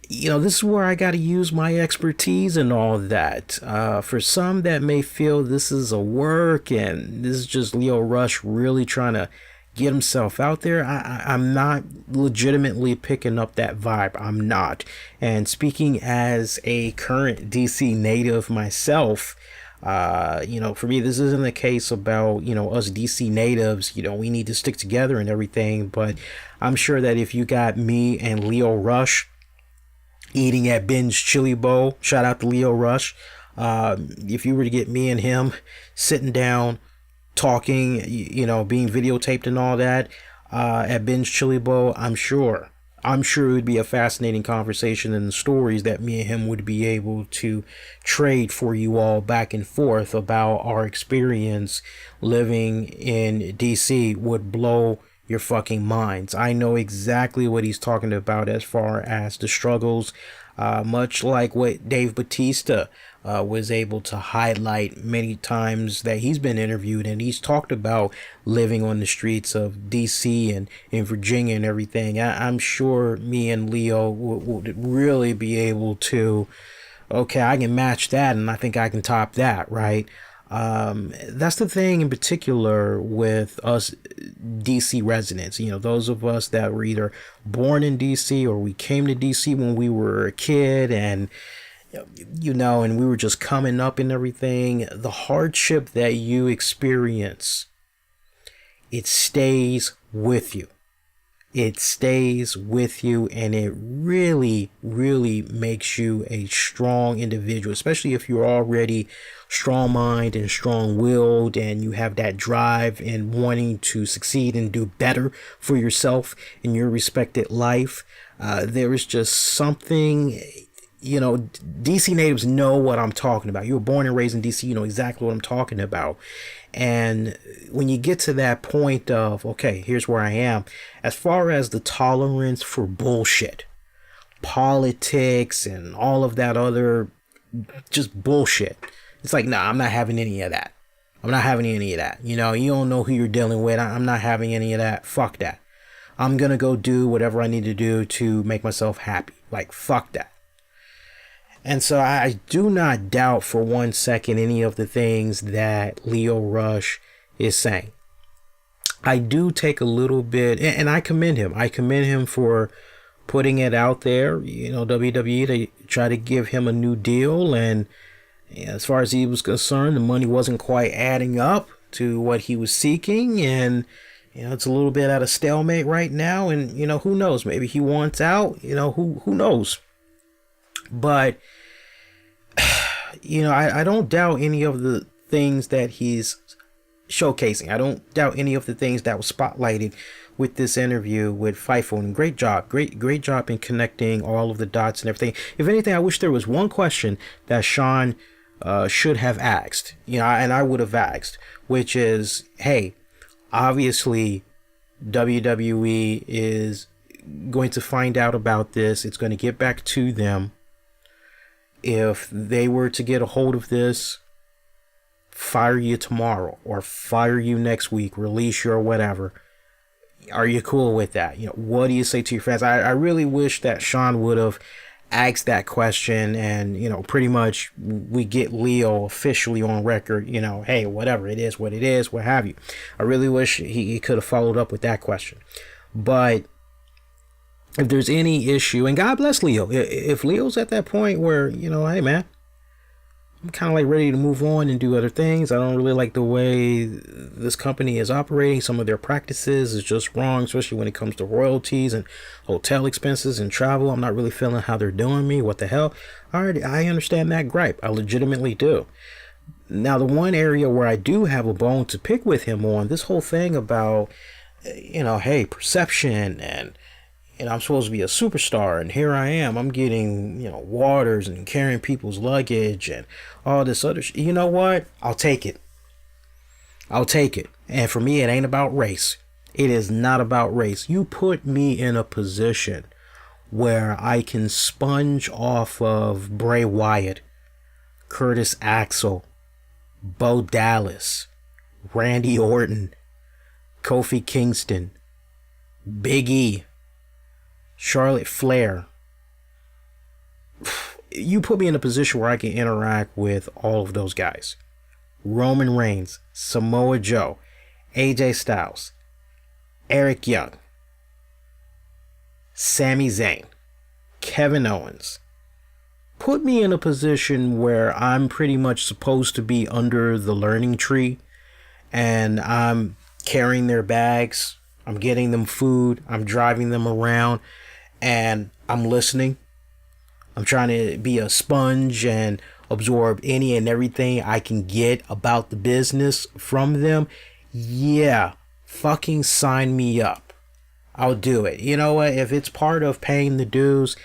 This is where I got to use my expertise and all that. For some that may feel this is a work and this is just Lio Rush really trying to get himself out there, I'm not legitimately picking up that vibe. I'm not. And speaking as a current DC native myself, for me, this isn't a case about, us DC natives, we need to stick together and everything. But I'm sure that if you got me and Lio Rush eating at Ben's Chili Bowl, shout out to Lio Rush, if you were to get me and him sitting down, talking, being videotaped and all that, at Ben's Chili Bowl, I'm sure it would be a fascinating conversation, and the stories that me and him would be able to trade for you all back and forth about our experience living in DC would blow your fucking minds. I know exactly what he's talking about as far as the struggles, much like what Dave Bautista was able to highlight many times that he's been interviewed, and he's talked about living on the streets of DC and in Virginia and everything. I'm sure me and Lio would really be able to, okay, I can match that, and I think I can top that, right? That's the thing in particular with us DC residents, those of us that were either born in DC or we came to DC when we were a kid, and and we were just coming up and everything. The hardship that you experience, it stays with you. It stays with you, and it really, really makes you a strong individual, especially if you're already strong-minded and strong-willed, and you have that drive in wanting to succeed and do better for yourself in your respected life. There is just something, DC natives know what I'm talking about. You were born and raised in DC, you know exactly what I'm talking about. And when you get to that point of, okay, here's where I am, as far as the tolerance for bullshit, politics, and all of that other just bullshit, it's like, nah, I'm not having any of that. I'm not having any of that. You don't know who you're dealing with. I'm not having any of that. Fuck that. I'm going to go do whatever I need to do to make myself happy. Like, fuck that. And so I do not doubt for 1 second any of the things that Lio Rush is saying. I do take a little bit, and I commend him. I commend him for putting it out there. WWE, they try to give him a new deal, and as far as he was concerned, the money wasn't quite adding up to what he was seeking, and it's a little bit at a stalemate right now, and who knows, maybe he wants out, who knows. But I don't doubt any of the things that he's showcasing. I don't doubt any of the things that was spotlighted with this interview with Fightful. And great job in connecting all of the dots and everything. If anything, I wish there was one question that Sean should have asked, and I would have asked, which is, hey, obviously WWE is going to find out about this. It's going to get back to them. If they were to get a hold of this, fire you tomorrow or fire you next week, release you or whatever. Are you cool with that? What do you say to your fans? I really wish that Sean would have asked that question, and pretty much we get Lio officially on record, hey, whatever it is, what it is, what have you. I really wish he could have followed up with that question. But if there's any issue, and God bless Lio, if Leo's at that point where, hey man, I'm kind of like ready to move on and do other things. I don't really like the way this company is operating. Some of their practices is just wrong, especially when it comes to royalties and hotel expenses and travel. I'm not really feeling how they're doing me. What the hell? All right, I understand that gripe. I legitimately do. Now, the one area where I do have a bone to pick with him on, this whole thing about, hey, perception and, I'm supposed to be a superstar, and here I am. I'm getting, waters and carrying people's luggage and all this other shit. You know what? I'll take it. And for me, it ain't about race. It is not about race. You put me in a position where I can sponge off of Bray Wyatt, Curtis Axel, Bo Dallas, Randy Orton, Kofi Kingston, Big E, Charlotte Flair. You put me in a position where I can interact with all of those guys. Roman Reigns, Samoa Joe, AJ Styles, Eric Young, Sami Zayn, Kevin Owens. Put me in a position where I'm pretty much supposed to be under the learning tree, and I'm carrying their bags, I'm getting them food, I'm driving them around, and I'm listening. I'm trying to be a sponge and absorb any and everything I can get about the business from them. Yeah, fucking sign me up. I'll do it. You know what? If it's part of paying the dues,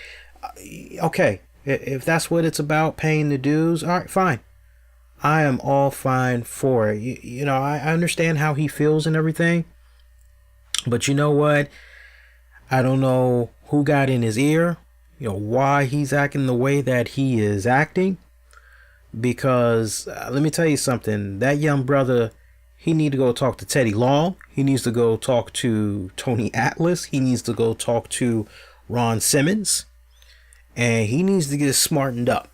okay. If that's what it's about, paying the dues, all right, fine. I am all fine for it. I understand how he feels and everything. But you know what? I don't know who got in his ear, why he's acting the way that he is acting. Because let me tell you something, that young brother, he need to go talk to Teddy Long. He needs to go talk to Tony Atlas. He needs to go talk to Ron Simmons. And he needs to get smartened up.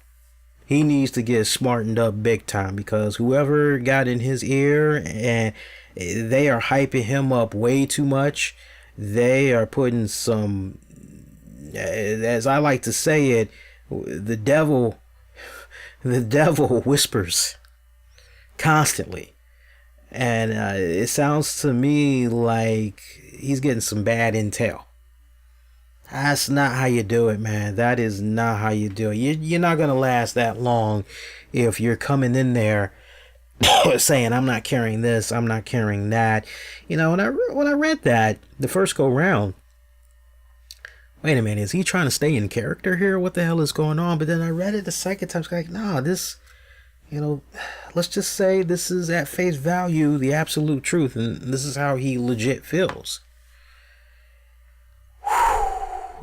He needs to get smartened up big time, because whoever got in his ear, and they are hyping him up way too much. They are putting some, as I like to say it, the devil whispers constantly. And it sounds to me like he's getting some bad intel. That's not how you do it, man. That is not how you do it. You're not going to last that long if you're coming in there saying, I'm not carrying this, I'm not carrying that. When I read that the first go round, wait a minute, is he trying to stay in character here? What the hell is going on? But then I read it the second time, it's like, nah, this, let's just say this is at face value the absolute truth, and this is how he legit feels.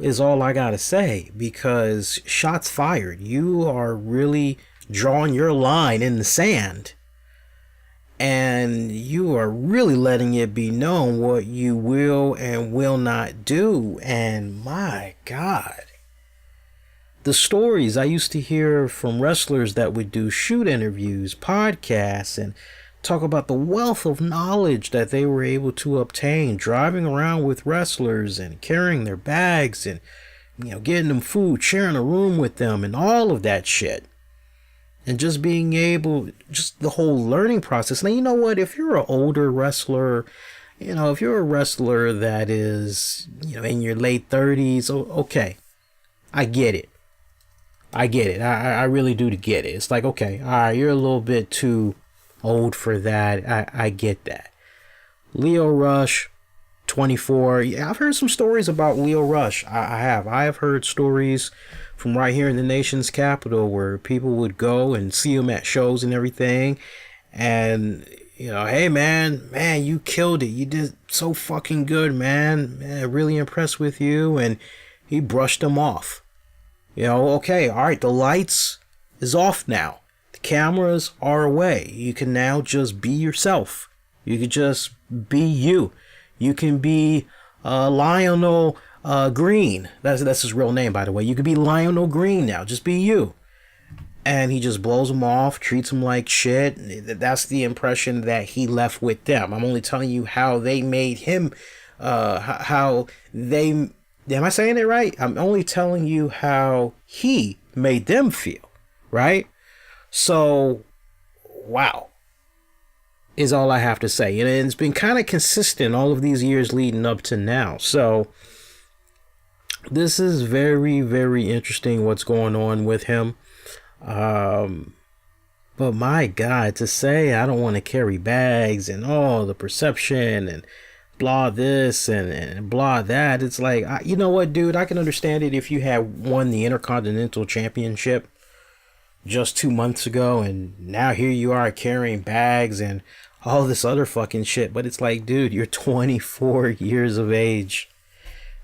Is all I gotta say, because shots fired. You are really drawing your line in the sand, and you are really letting it be known what you will and will not do. And my God, the stories I used to hear from wrestlers that would do shoot interviews, podcasts, and talk about the wealth of knowledge that they were able to obtain driving around with wrestlers and carrying their bags and, getting them food, sharing a room with them, and all of that shit. And just being able, just the whole learning process. Now, you know what? If you're an older wrestler, if you're a wrestler that is, in your late 30s, okay, I get it. I really do get it. It's like, okay, all right, you're a little bit too old for that. I get that. Lio Rush, 24. Yeah, I've heard some stories about Lio Rush. I have heard stories from right here in the nation's capital where people would go and see him at shows and everything, and hey man, you killed it, you did so fucking good, man, really impressed with you. And he brushed them off. Okay, all right, the lights is off now, the cameras are away. You can now just be yourself. You can just be you. You can be Lionel Green. That's his real name, by the way. You could be Lionel Green now. Just be you. And he just blows them off, treats them like shit. That's the impression that he left with them. I'm only telling you how they made him, how they, am I saying it right? I'm only telling you how he made them feel, right? So, wow, is all I have to say. And it's been kind of consistent all of these years leading up to now. So, this is very, very interesting what's going on with him. But my God, to say I don't want to carry bags and all the perception and blah this and blah that, it's like, you know what, dude, I can understand it if you had won the Intercontinental Championship just 2 months ago and now here you are carrying bags and all this other fucking shit. But it's like, dude, you're 24 years of age.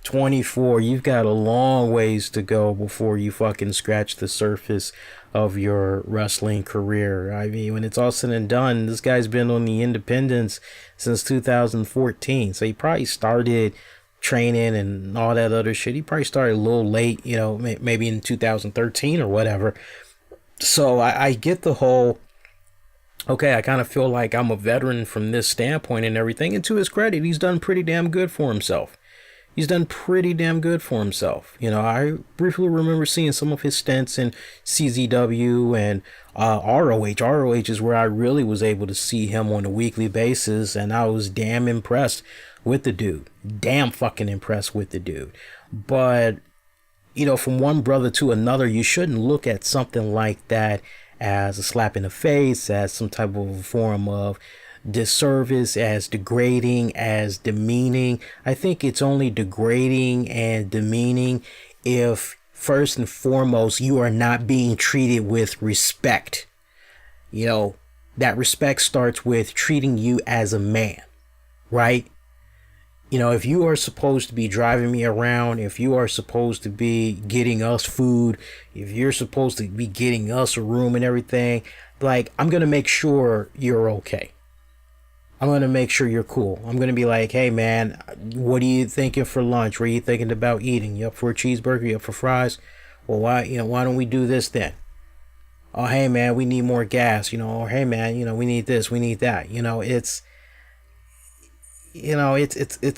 24, you've got a long ways to go before you fucking scratch the surface of your wrestling career. I mean, when it's all said and done, this guy's been on the independents since 2014. So he probably started training and all that other shit. He probably started a little late, you know, maybe in 2013 or whatever. So I get the whole, okay, I kind of feel like I'm a veteran from this standpoint and everything. And to his credit, he's done pretty damn good for himself. He's done pretty damn good for himself. You know, I briefly remember seeing some of his stints in CZW and ROH. ROH is where I really was able to see him on a weekly basis, and I was damn impressed with the dude. Damn fucking impressed with the dude. But, you know, from one brother to another, you shouldn't look at something like that as a slap in the face, as some type of a form of disservice, as degrading, as demeaning. I think it's only degrading and demeaning if first and foremost you are not being treated with respect. You know, that respect starts with treating you as a man, right? You know, if you are supposed to be driving me around, if you are supposed to be getting us food, if you're supposed to be getting us a room and everything, like, I'm going to make sure you're okay. I'm going to make sure you're cool. I'm going to be like, hey, man, what are you thinking for lunch? What are you thinking about eating? You up for a cheeseburger? You up for fries? Well, why don't we do this then? Oh, hey, man, we need more gas, or hey, man, we need this, we need that. It's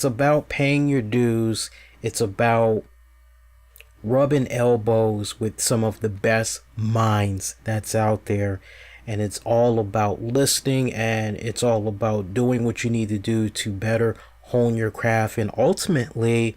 about paying your dues. It's about rubbing elbows with some of the best minds that's out there. And it's all about listening, and it's all about doing what you need to do to better hone your craft, and ultimately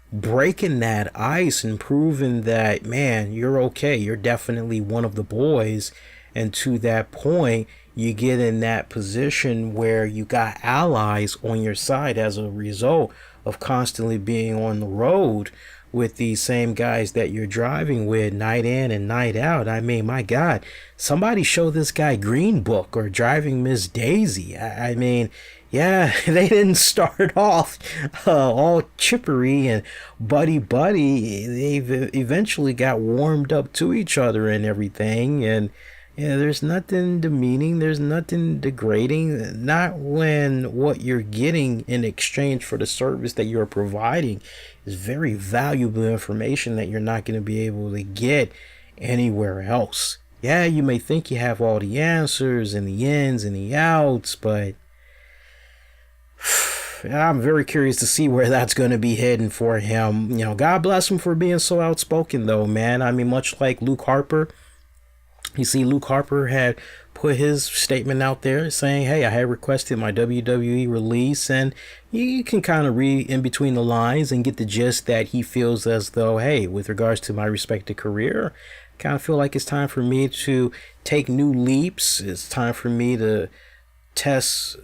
breaking that ice and proving that, man, you're okay. You're definitely one of the boys. And to that point, you get in that position where you got allies on your side as a result of constantly being on the road with these same guys that you're driving with night in and night out. I mean, my God, somebody show this guy Green Book or Driving Miss Daisy. I mean, yeah, they didn't start off all chippery and buddy. They eventually got warmed up to each other and everything. And yeah, there's nothing demeaning, there's nothing degrading, not when what you're getting in exchange for the service that you're providing is very valuable information that you're not going to be able to get anywhere else. Yeah, you may think you have all the answers and the ins and the outs, but I'm very curious to see where that's going to be heading for him. God bless him for being so outspoken, though, man. I mean, much like Luke Harper. You see, Luke Harper had put his statement out there saying, hey, I had requested my WWE release, and you can kind of read in between the lines and get the gist that he feels as though, hey, with regards to my respected career, I kind of feel like it's time for me to take new leaps. It's time for me to test,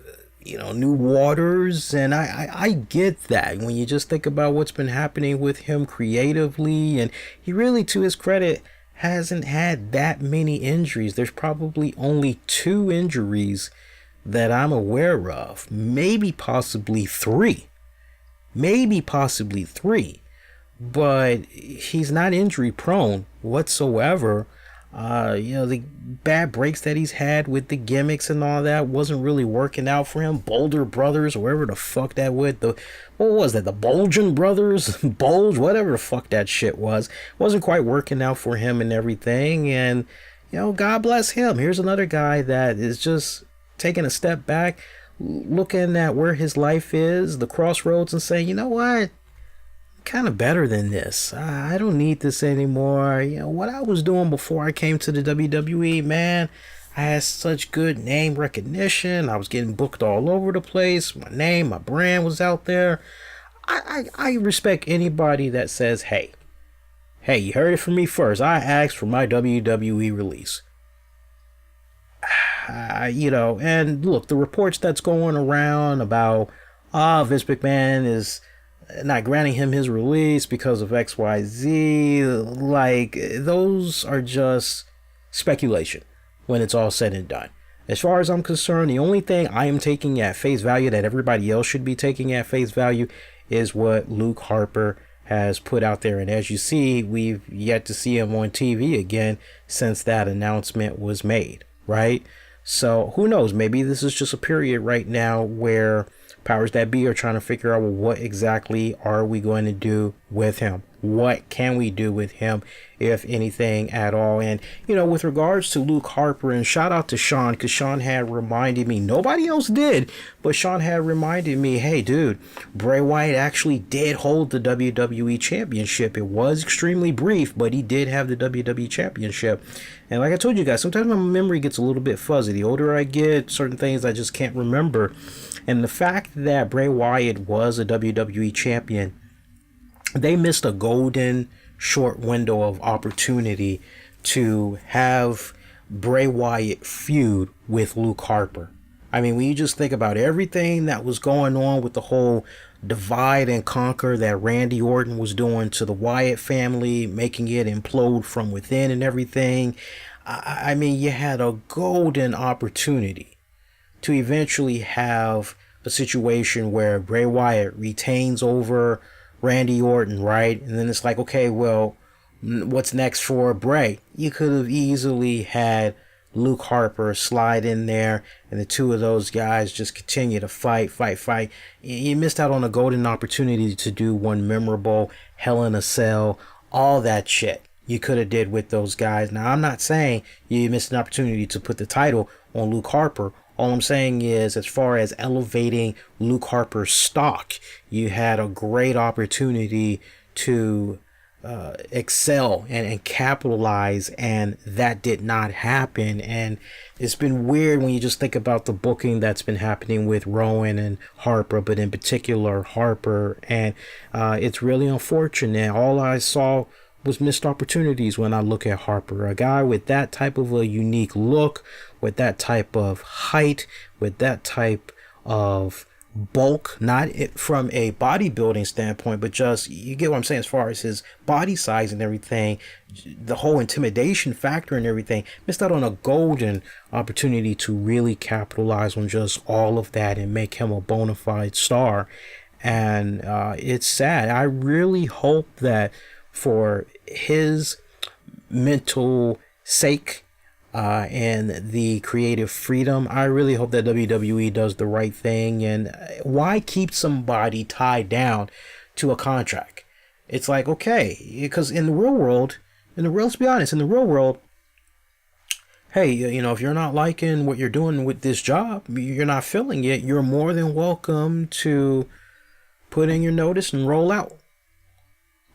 new waters. And I get that when you just think about what's been happening with him creatively, and he really, to his credit, hasn't had that many injuries. There's probably only 2 injuries that I'm aware of. Maybe possibly 3. But he's not injury prone whatsoever. The bad breaks that he's had with the gimmicks and all that wasn't really working out for him. Boulder Brothers, or wherever the fuck that with what was that? The Bulgin Brothers, Bulge, whatever the fuck that shit wasn't quite working out for him and everything. And God bless him. Here's another guy that is just taking a step back, looking at where his life is, the crossroads, and saying, you know what? Kind of better than this. I don't need this anymore. What I was doing before I came to the WWE, man, I had such good name recognition. I was getting booked all over the place. My name, my brand was out there. I respect anybody that says, hey, you heard it from me first. I asked for my WWE release. And look, the reports that's going around about, Vince McMahon is not granting him his release because of XYZ, like, those are just speculation when it's all said and done. As far as I'm concerned, the only thing I am taking at face value that everybody else should be taking at face value is what Luke Harper has put out there. And as you see, we've yet to see him on TV again since that announcement was made, right? So who knows? Maybe this is just a period right now where powers that be are trying to figure out, well, what exactly are we going to do with him? What can we do with him, if anything at all? And, with regards to Luke Harper, and shout out to Sean, because Sean had reminded me, nobody else did, but Sean had reminded me, hey, dude, Bray Wyatt actually did hold the WWE Championship. It was extremely brief, but he did have the WWE Championship. And like I told you guys, sometimes my memory gets a little bit fuzzy. The older I get, certain things I just can't remember. And the fact that Bray Wyatt was a WWE champion, they missed a golden short window of opportunity to have Bray Wyatt feud with Luke Harper. I mean, when you just think about everything that was going on with the whole divide and conquer that Randy Orton was doing to the Wyatt family, making it implode from within and everything. I mean, you had a golden opportunity to eventually have a situation where Bray Wyatt retains over Randy Orton, right? And then it's like, okay, well, what's next for Bray? You could have easily had Luke Harper slide in there, and the two of those guys just continue to fight. You missed out on a golden opportunity to do one memorable Hell in a Cell, all that shit you could have did with those guys. Now, I'm not saying you missed an opportunity to put the title on Luke Harper. All I'm saying is, as far as elevating Luke Harper's stock, you had a great opportunity to excel and capitalize, and that did not happen. And it's been weird when you just think about the booking that's been happening with Rowan and Harper, but in particular Harper, and it's really unfortunate. All I saw was missed opportunities when I look at Harper, a guy with that type of a unique look, with that type of height, with that type of bulk, not from a bodybuilding standpoint, but just, you get what I'm saying, as far as his body size and everything, the whole intimidation factor and everything. Missed out on a golden opportunity to really capitalize on just all of that and make him a bona fide star. And it's sad. I really hope that for his mental sake, and the creative freedom, I really hope that WWE does the right thing. And why keep somebody tied down to a contract? It's like, okay, because in the real world, let's be honest, in the real world, hey, if you're not liking what you're doing with this job, you're not feeling it, you're more than welcome to put in your notice and roll out.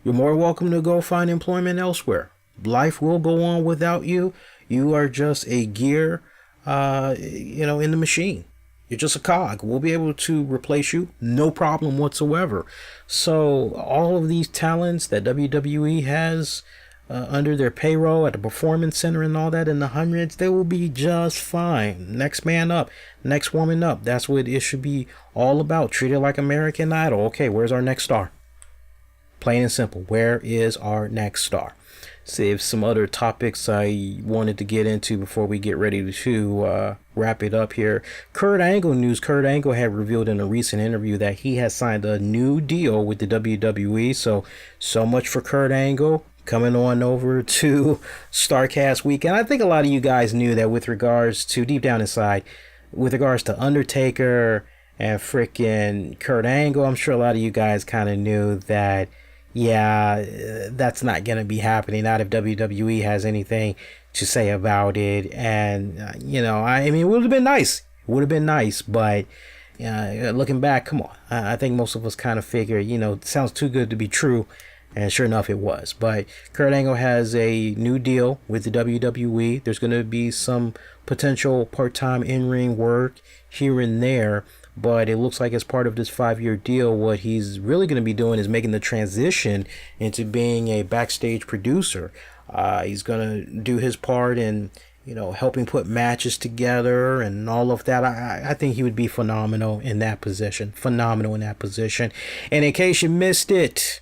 You're more welcome to go find employment elsewhere. Life will go on without you. You are just a gear, in the machine. You're just a cog. We'll be able to replace you, no problem whatsoever. So all of these talents that WWE has under their payroll at the Performance Center and all that in the hundreds, they will be just fine. Next man up, next woman up. That's what it should be all about. Treat it like American Idol. Okay, where's our next star? Plain and simple. Where is our next star? Save some other topics I wanted to get into before we get ready to wrap it up here. Kurt Angle news. Kurt Angle had revealed in a recent interview that he has signed a new deal with the WWE. So much for Kurt Angle. coming on over to Starrcast Weekend. I think a lot of you guys knew that with regards to, deep down inside, with regards to Undertaker and freaking Kurt Angle, I'm sure a lot of you guys kind of knew that, yeah, that's not going to be happening. Not if WWE has anything to say about it. And, I mean, it would have been nice. It would have been nice, but looking back, come on. I think most of us kind of figured, it sounds too good to be true. And sure enough, it was. But Kurt Angle has a new deal with the WWE. There's going to be some potential part-time in-ring work here and there. But it looks like as part of this 5-year deal, what he's really going to be doing is making the transition into being a backstage producer. He's going to do his part in, helping put matches together and all of that. I think he would be phenomenal in that position. And in case you missed it,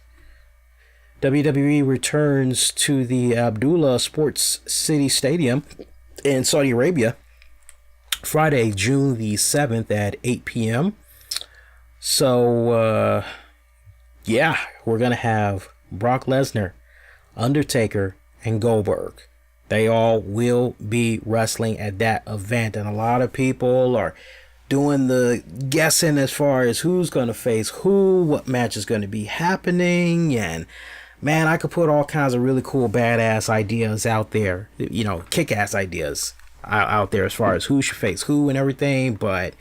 WWE returns to the Abdullah Sports City Stadium in Saudi Arabia Friday, June the 7th at 8 p.m. So, we're going to have Brock Lesnar, Undertaker, and Goldberg. They all will be wrestling at that event. And a lot of people are doing the guessing as far as who's going to face who, what match is going to be happening, and man, I could put all kinds of really cool, badass ideas out there, kick-ass ideas out there as far as who should face who and everything. But,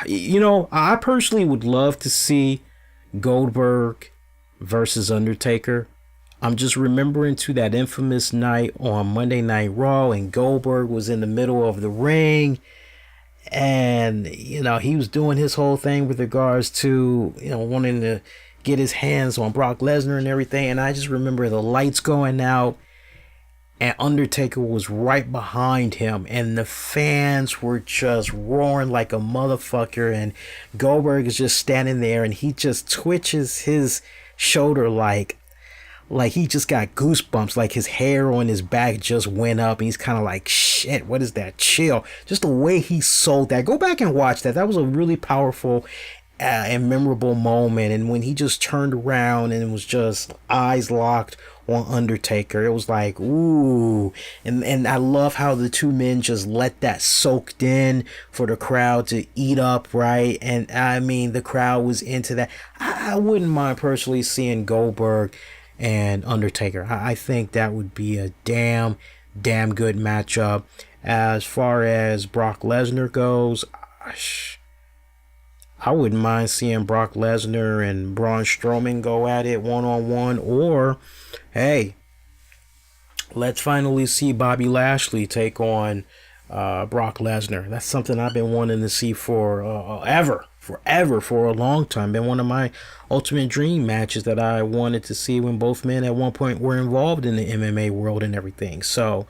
I personally would love to see Goldberg versus Undertaker. I'm just remembering to that infamous night on Monday Night Raw, and Goldberg was in the middle of the ring. And, he was doing his whole thing with regards to, wanting to get his hands on Brock Lesnar and everything. And I just remember the lights going out and Undertaker was right behind him and the fans were just roaring like a motherfucker. And Goldberg is just standing there and he just twitches his shoulder like he just got goosebumps, like his hair on his back just went up and he's kind of like, shit, what is that chill? Just the way he sold that. Go back and watch that. That was a really powerful and memorable moment. And when he just turned around and it was just eyes locked on Undertaker, it was like, ooh. And I love how the two men just let that soaked in for the crowd to eat up, right? And I mean, the crowd was into that. I wouldn't mind personally seeing Goldberg and Undertaker. I think that would be a damn good matchup. As far as Brock Lesnar goes, I wouldn't mind seeing Brock Lesnar and Braun Strowman go at it one-on-one. Or, hey, let's finally see Bobby Lashley take on Brock Lesnar. That's something I've been wanting to see for a long time. Been one of my ultimate dream matches that I wanted to see when both men at one point were involved in the MMA world and everything. So,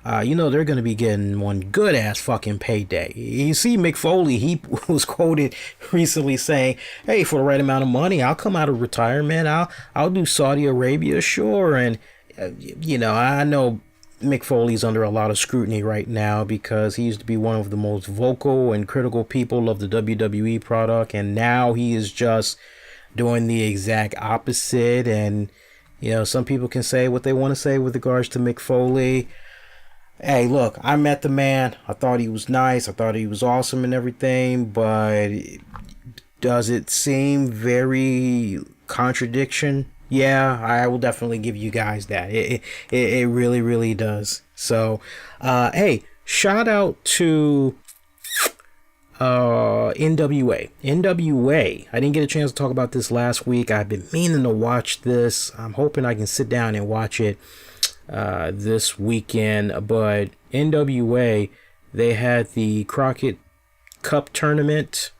they're going to be getting one good ass fucking payday. You see, Mick Foley, he was quoted recently saying, hey, for the right amount of money, I'll come out of retirement. I'll do Saudi Arabia, sure. And, I know Mick Foley's under a lot of scrutiny right now because he used to be one of the most vocal and critical people of the WWE product. And now he is just doing the exact opposite. And, some people can say what they want to say with regards to Mick Foley. Hey, look, I met the man. I thought he was nice. I thought he was awesome and everything. But does it seem very contradiction? Yeah, I will definitely give you guys that. It really, really does. So, hey, shout out to NWA. NWA. I didn't get a chance to talk about this last week. I've been meaning to watch this. I'm hoping I can sit down and watch it this weekend. But NWA, they had the Crockett Cup tournament.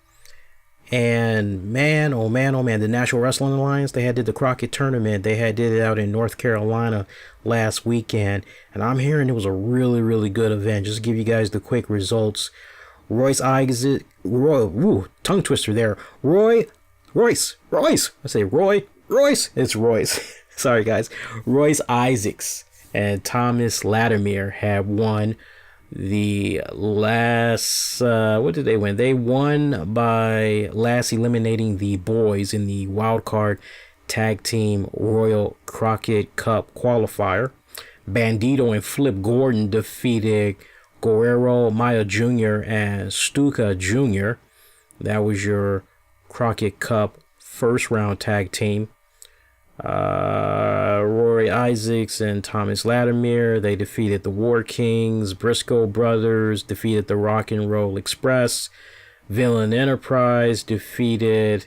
And man, oh man, the National Wrestling Alliance, they did the Crockett tournament. They did it out in North Carolina last weekend. And I'm hearing it was a really, really good event. Just to give you guys the quick results. Royce, tongue twister there. Royce. It's Royce. Sorry guys. Royce Isaacs and Thomas Latimer have won the last, what did they win? They won by last eliminating the boys in the wild card Tag Team Royal Crockett Cup qualifier. Bandito and Flip Gordon defeated Guerrero Maya Jr. and Stuka Jr. That was your Crockett Cup first round tag team. Rory Isaacs and Thomas Latimer, they defeated the War Kings. Briscoe Brothers defeated the Rock and Roll Express. Villain Enterprise defeated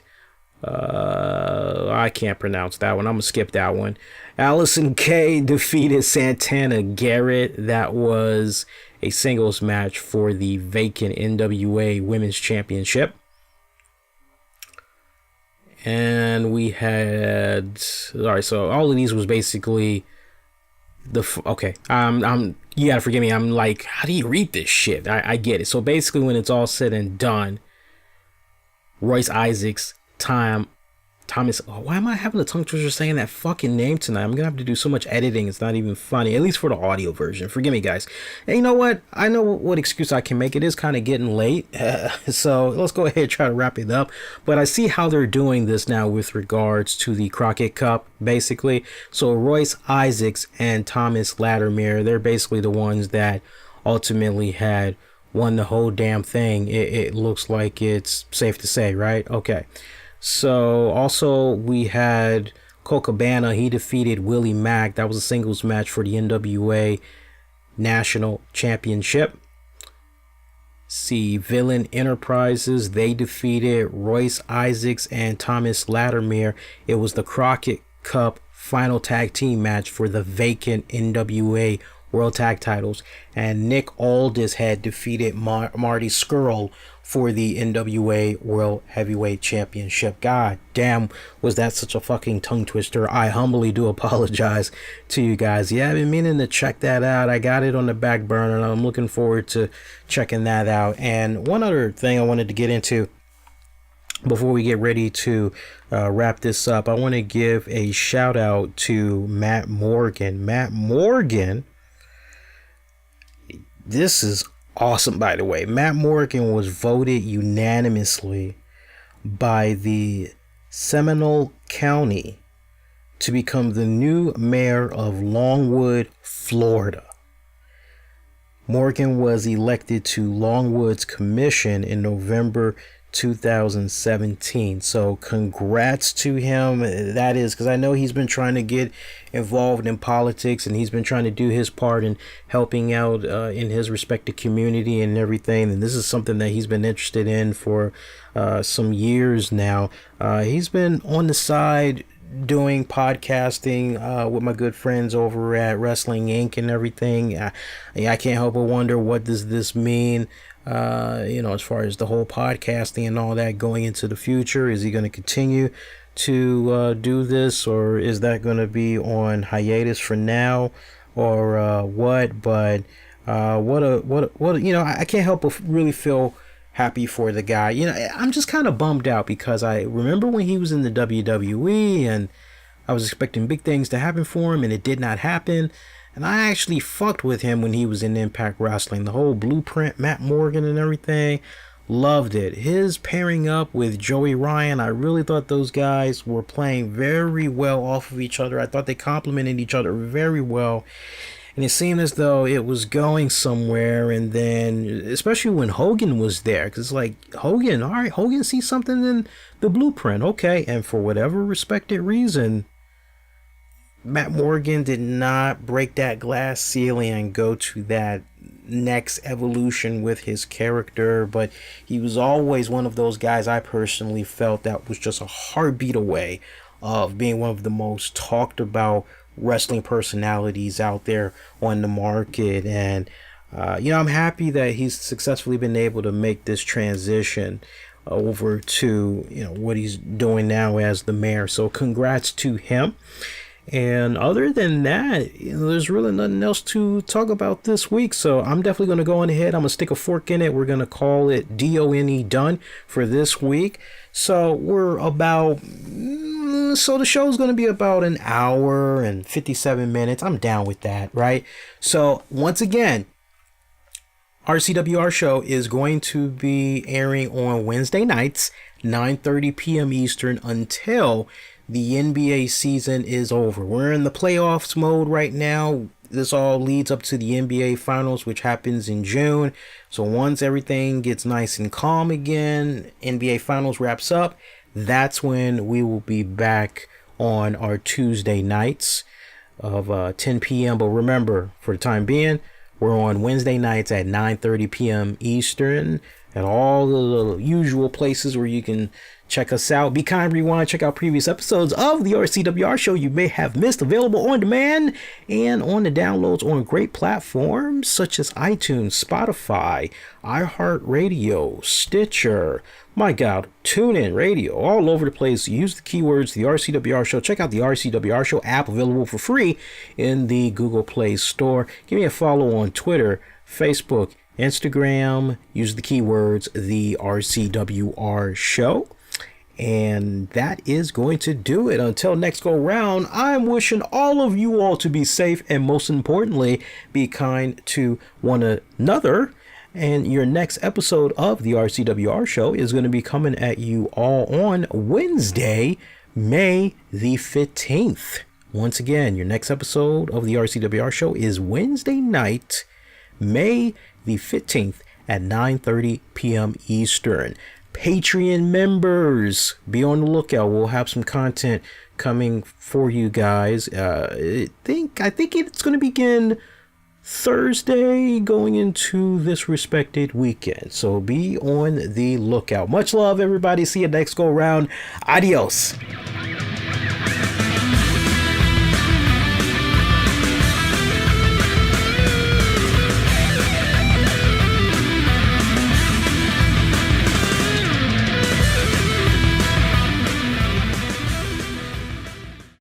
I can't pronounce that one. I'm gonna skip that one. Allison Kay defeated Santana Garrett. That was a singles match for the vacant NWA Women's Championship. And we had, all right, so all of these was basically okay. You gotta forgive me. I'm like, how do you read this shit? I get it. So basically, when it's all said and done, Royce Isaacs, Thomas, why am I having a tongue twister saying that fucking name tonight? I'm gonna have to do so much editing, it's not even funny, at least for the audio version. Forgive me, guys. And you know what? I know what excuse I can make. It is kind of getting late, so let's go ahead and try to wrap it up. But I see how they're doing this now with regards to the Crockett Cup, basically. So Royce Isaacs and Thomas Latimer, they're basically the ones that ultimately had won the whole damn thing. It looks like it's safe to say, right? Okay. So also we had Colt Cabana. He defeated Willie Mack. That was a singles match for the NWA National Championship. See, Villain Enterprises, they defeated Royce Isaacs and Thomas Latimer. It was the Crockett Cup final tag team match for the vacant NWA World Tag Titles. And Nick Aldis had defeated Marty Scurll for the NWA World Heavyweight Championship. God damn, was that such a fucking tongue twister. I humbly do apologize to you guys. Yeah, I've been meaning to check that out. I got it on the back burner and I'm looking forward to checking that out. And one other thing I wanted to get into before we get ready to wrap this up, I want to give a shout out to Matt Morgan. Matt Morgan, this is awesome, by the way. Matt Morgan was voted unanimously by the Seminole County to become the new mayor of Longwood, Florida. Morgan was elected to Longwood's commission in November 2017. So congrats to him. That is because I know he's been trying to get involved in politics and he's been trying to do his part in helping out in his respective community and everything. And this is something that he's been interested in for some years now. He's been on the side doing podcasting with my good friends over at Wrestling Inc. and everything. I can't help but wonder, what does this mean? As far as the whole podcasting and all that going into the future, is he going to continue to do this, or is that going to be on hiatus for now, or what? But I can't help but really feel happy for the guy. I'm just kind of bummed out because I remember when he was in the WWE and I was expecting big things to happen for him and it did not happen. And I actually fucked with him when he was in Impact Wrestling. The whole blueprint, Matt Morgan and everything. Loved it. His pairing up with Joey Ryan, I really thought those guys were playing very well off of each other. I thought they complemented each other very well. And it seemed as though it was going somewhere. And then, especially when Hogan was there. Because it's like, Hogan, all right, Hogan sees something in the blueprint. Okay. And for whatever respected reason, Matt Morgan did not break that glass ceiling and go to that next evolution with his character, but he was always one of those guys I personally felt that was just a heartbeat away of being one of the most talked about wrestling personalities out there on the market. And I'm happy that he's successfully been able to make this transition over to what he's doing now as the mayor. So congrats to him. And other than that, there's really nothing else to talk about this week. So I'm definitely going to go on ahead. I'm going to stick a fork in it. We're going to call it DONE done for this week. So the show is going to be about an hour and 57 minutes. I'm down with that, right? So once again, RCWR Show is going to be airing on Wednesday nights, 9:30 p.m. Eastern until the NBA season is over. We're in the playoffs mode right now. This all leads up to the NBA Finals, which happens in June. So once everything gets nice and calm again, NBA Finals wraps up, that's when we will be back on our Tuesday nights of 10 p.m. But remember, for the time being, we're on Wednesday nights at 9:30 p.m. Eastern at all the usual places where you can check us out. Be kind, rewind, check out previous episodes of the RCWR Show you may have missed, available on demand and on the downloads on great platforms such as iTunes, Spotify, iHeartRadio, Stitcher, my God, TuneIn Radio, all over the place. Use the keywords the RCWR Show. Check out the RCWR Show app, available for free in the Google Play Store. Give me a follow on Twitter, Facebook, Instagram. Use the keywords the RCWR Show. And that is going to do it. Until next go round, I'm wishing all of you all to be safe and, most importantly, be kind to one another. And your next episode of the RCWR Show is going to be coming at you all on Wednesday, May the 15th. Once again, your next episode of the RCWR Show is Wednesday night, May the 15th at 9:30 p.m. Eastern. Patreon members, be on the lookout. We'll have some content coming for you guys. I think it's going to begin Thursday going into this respected weekend. So be on the lookout. Much love, everybody. See you next go round. Adios.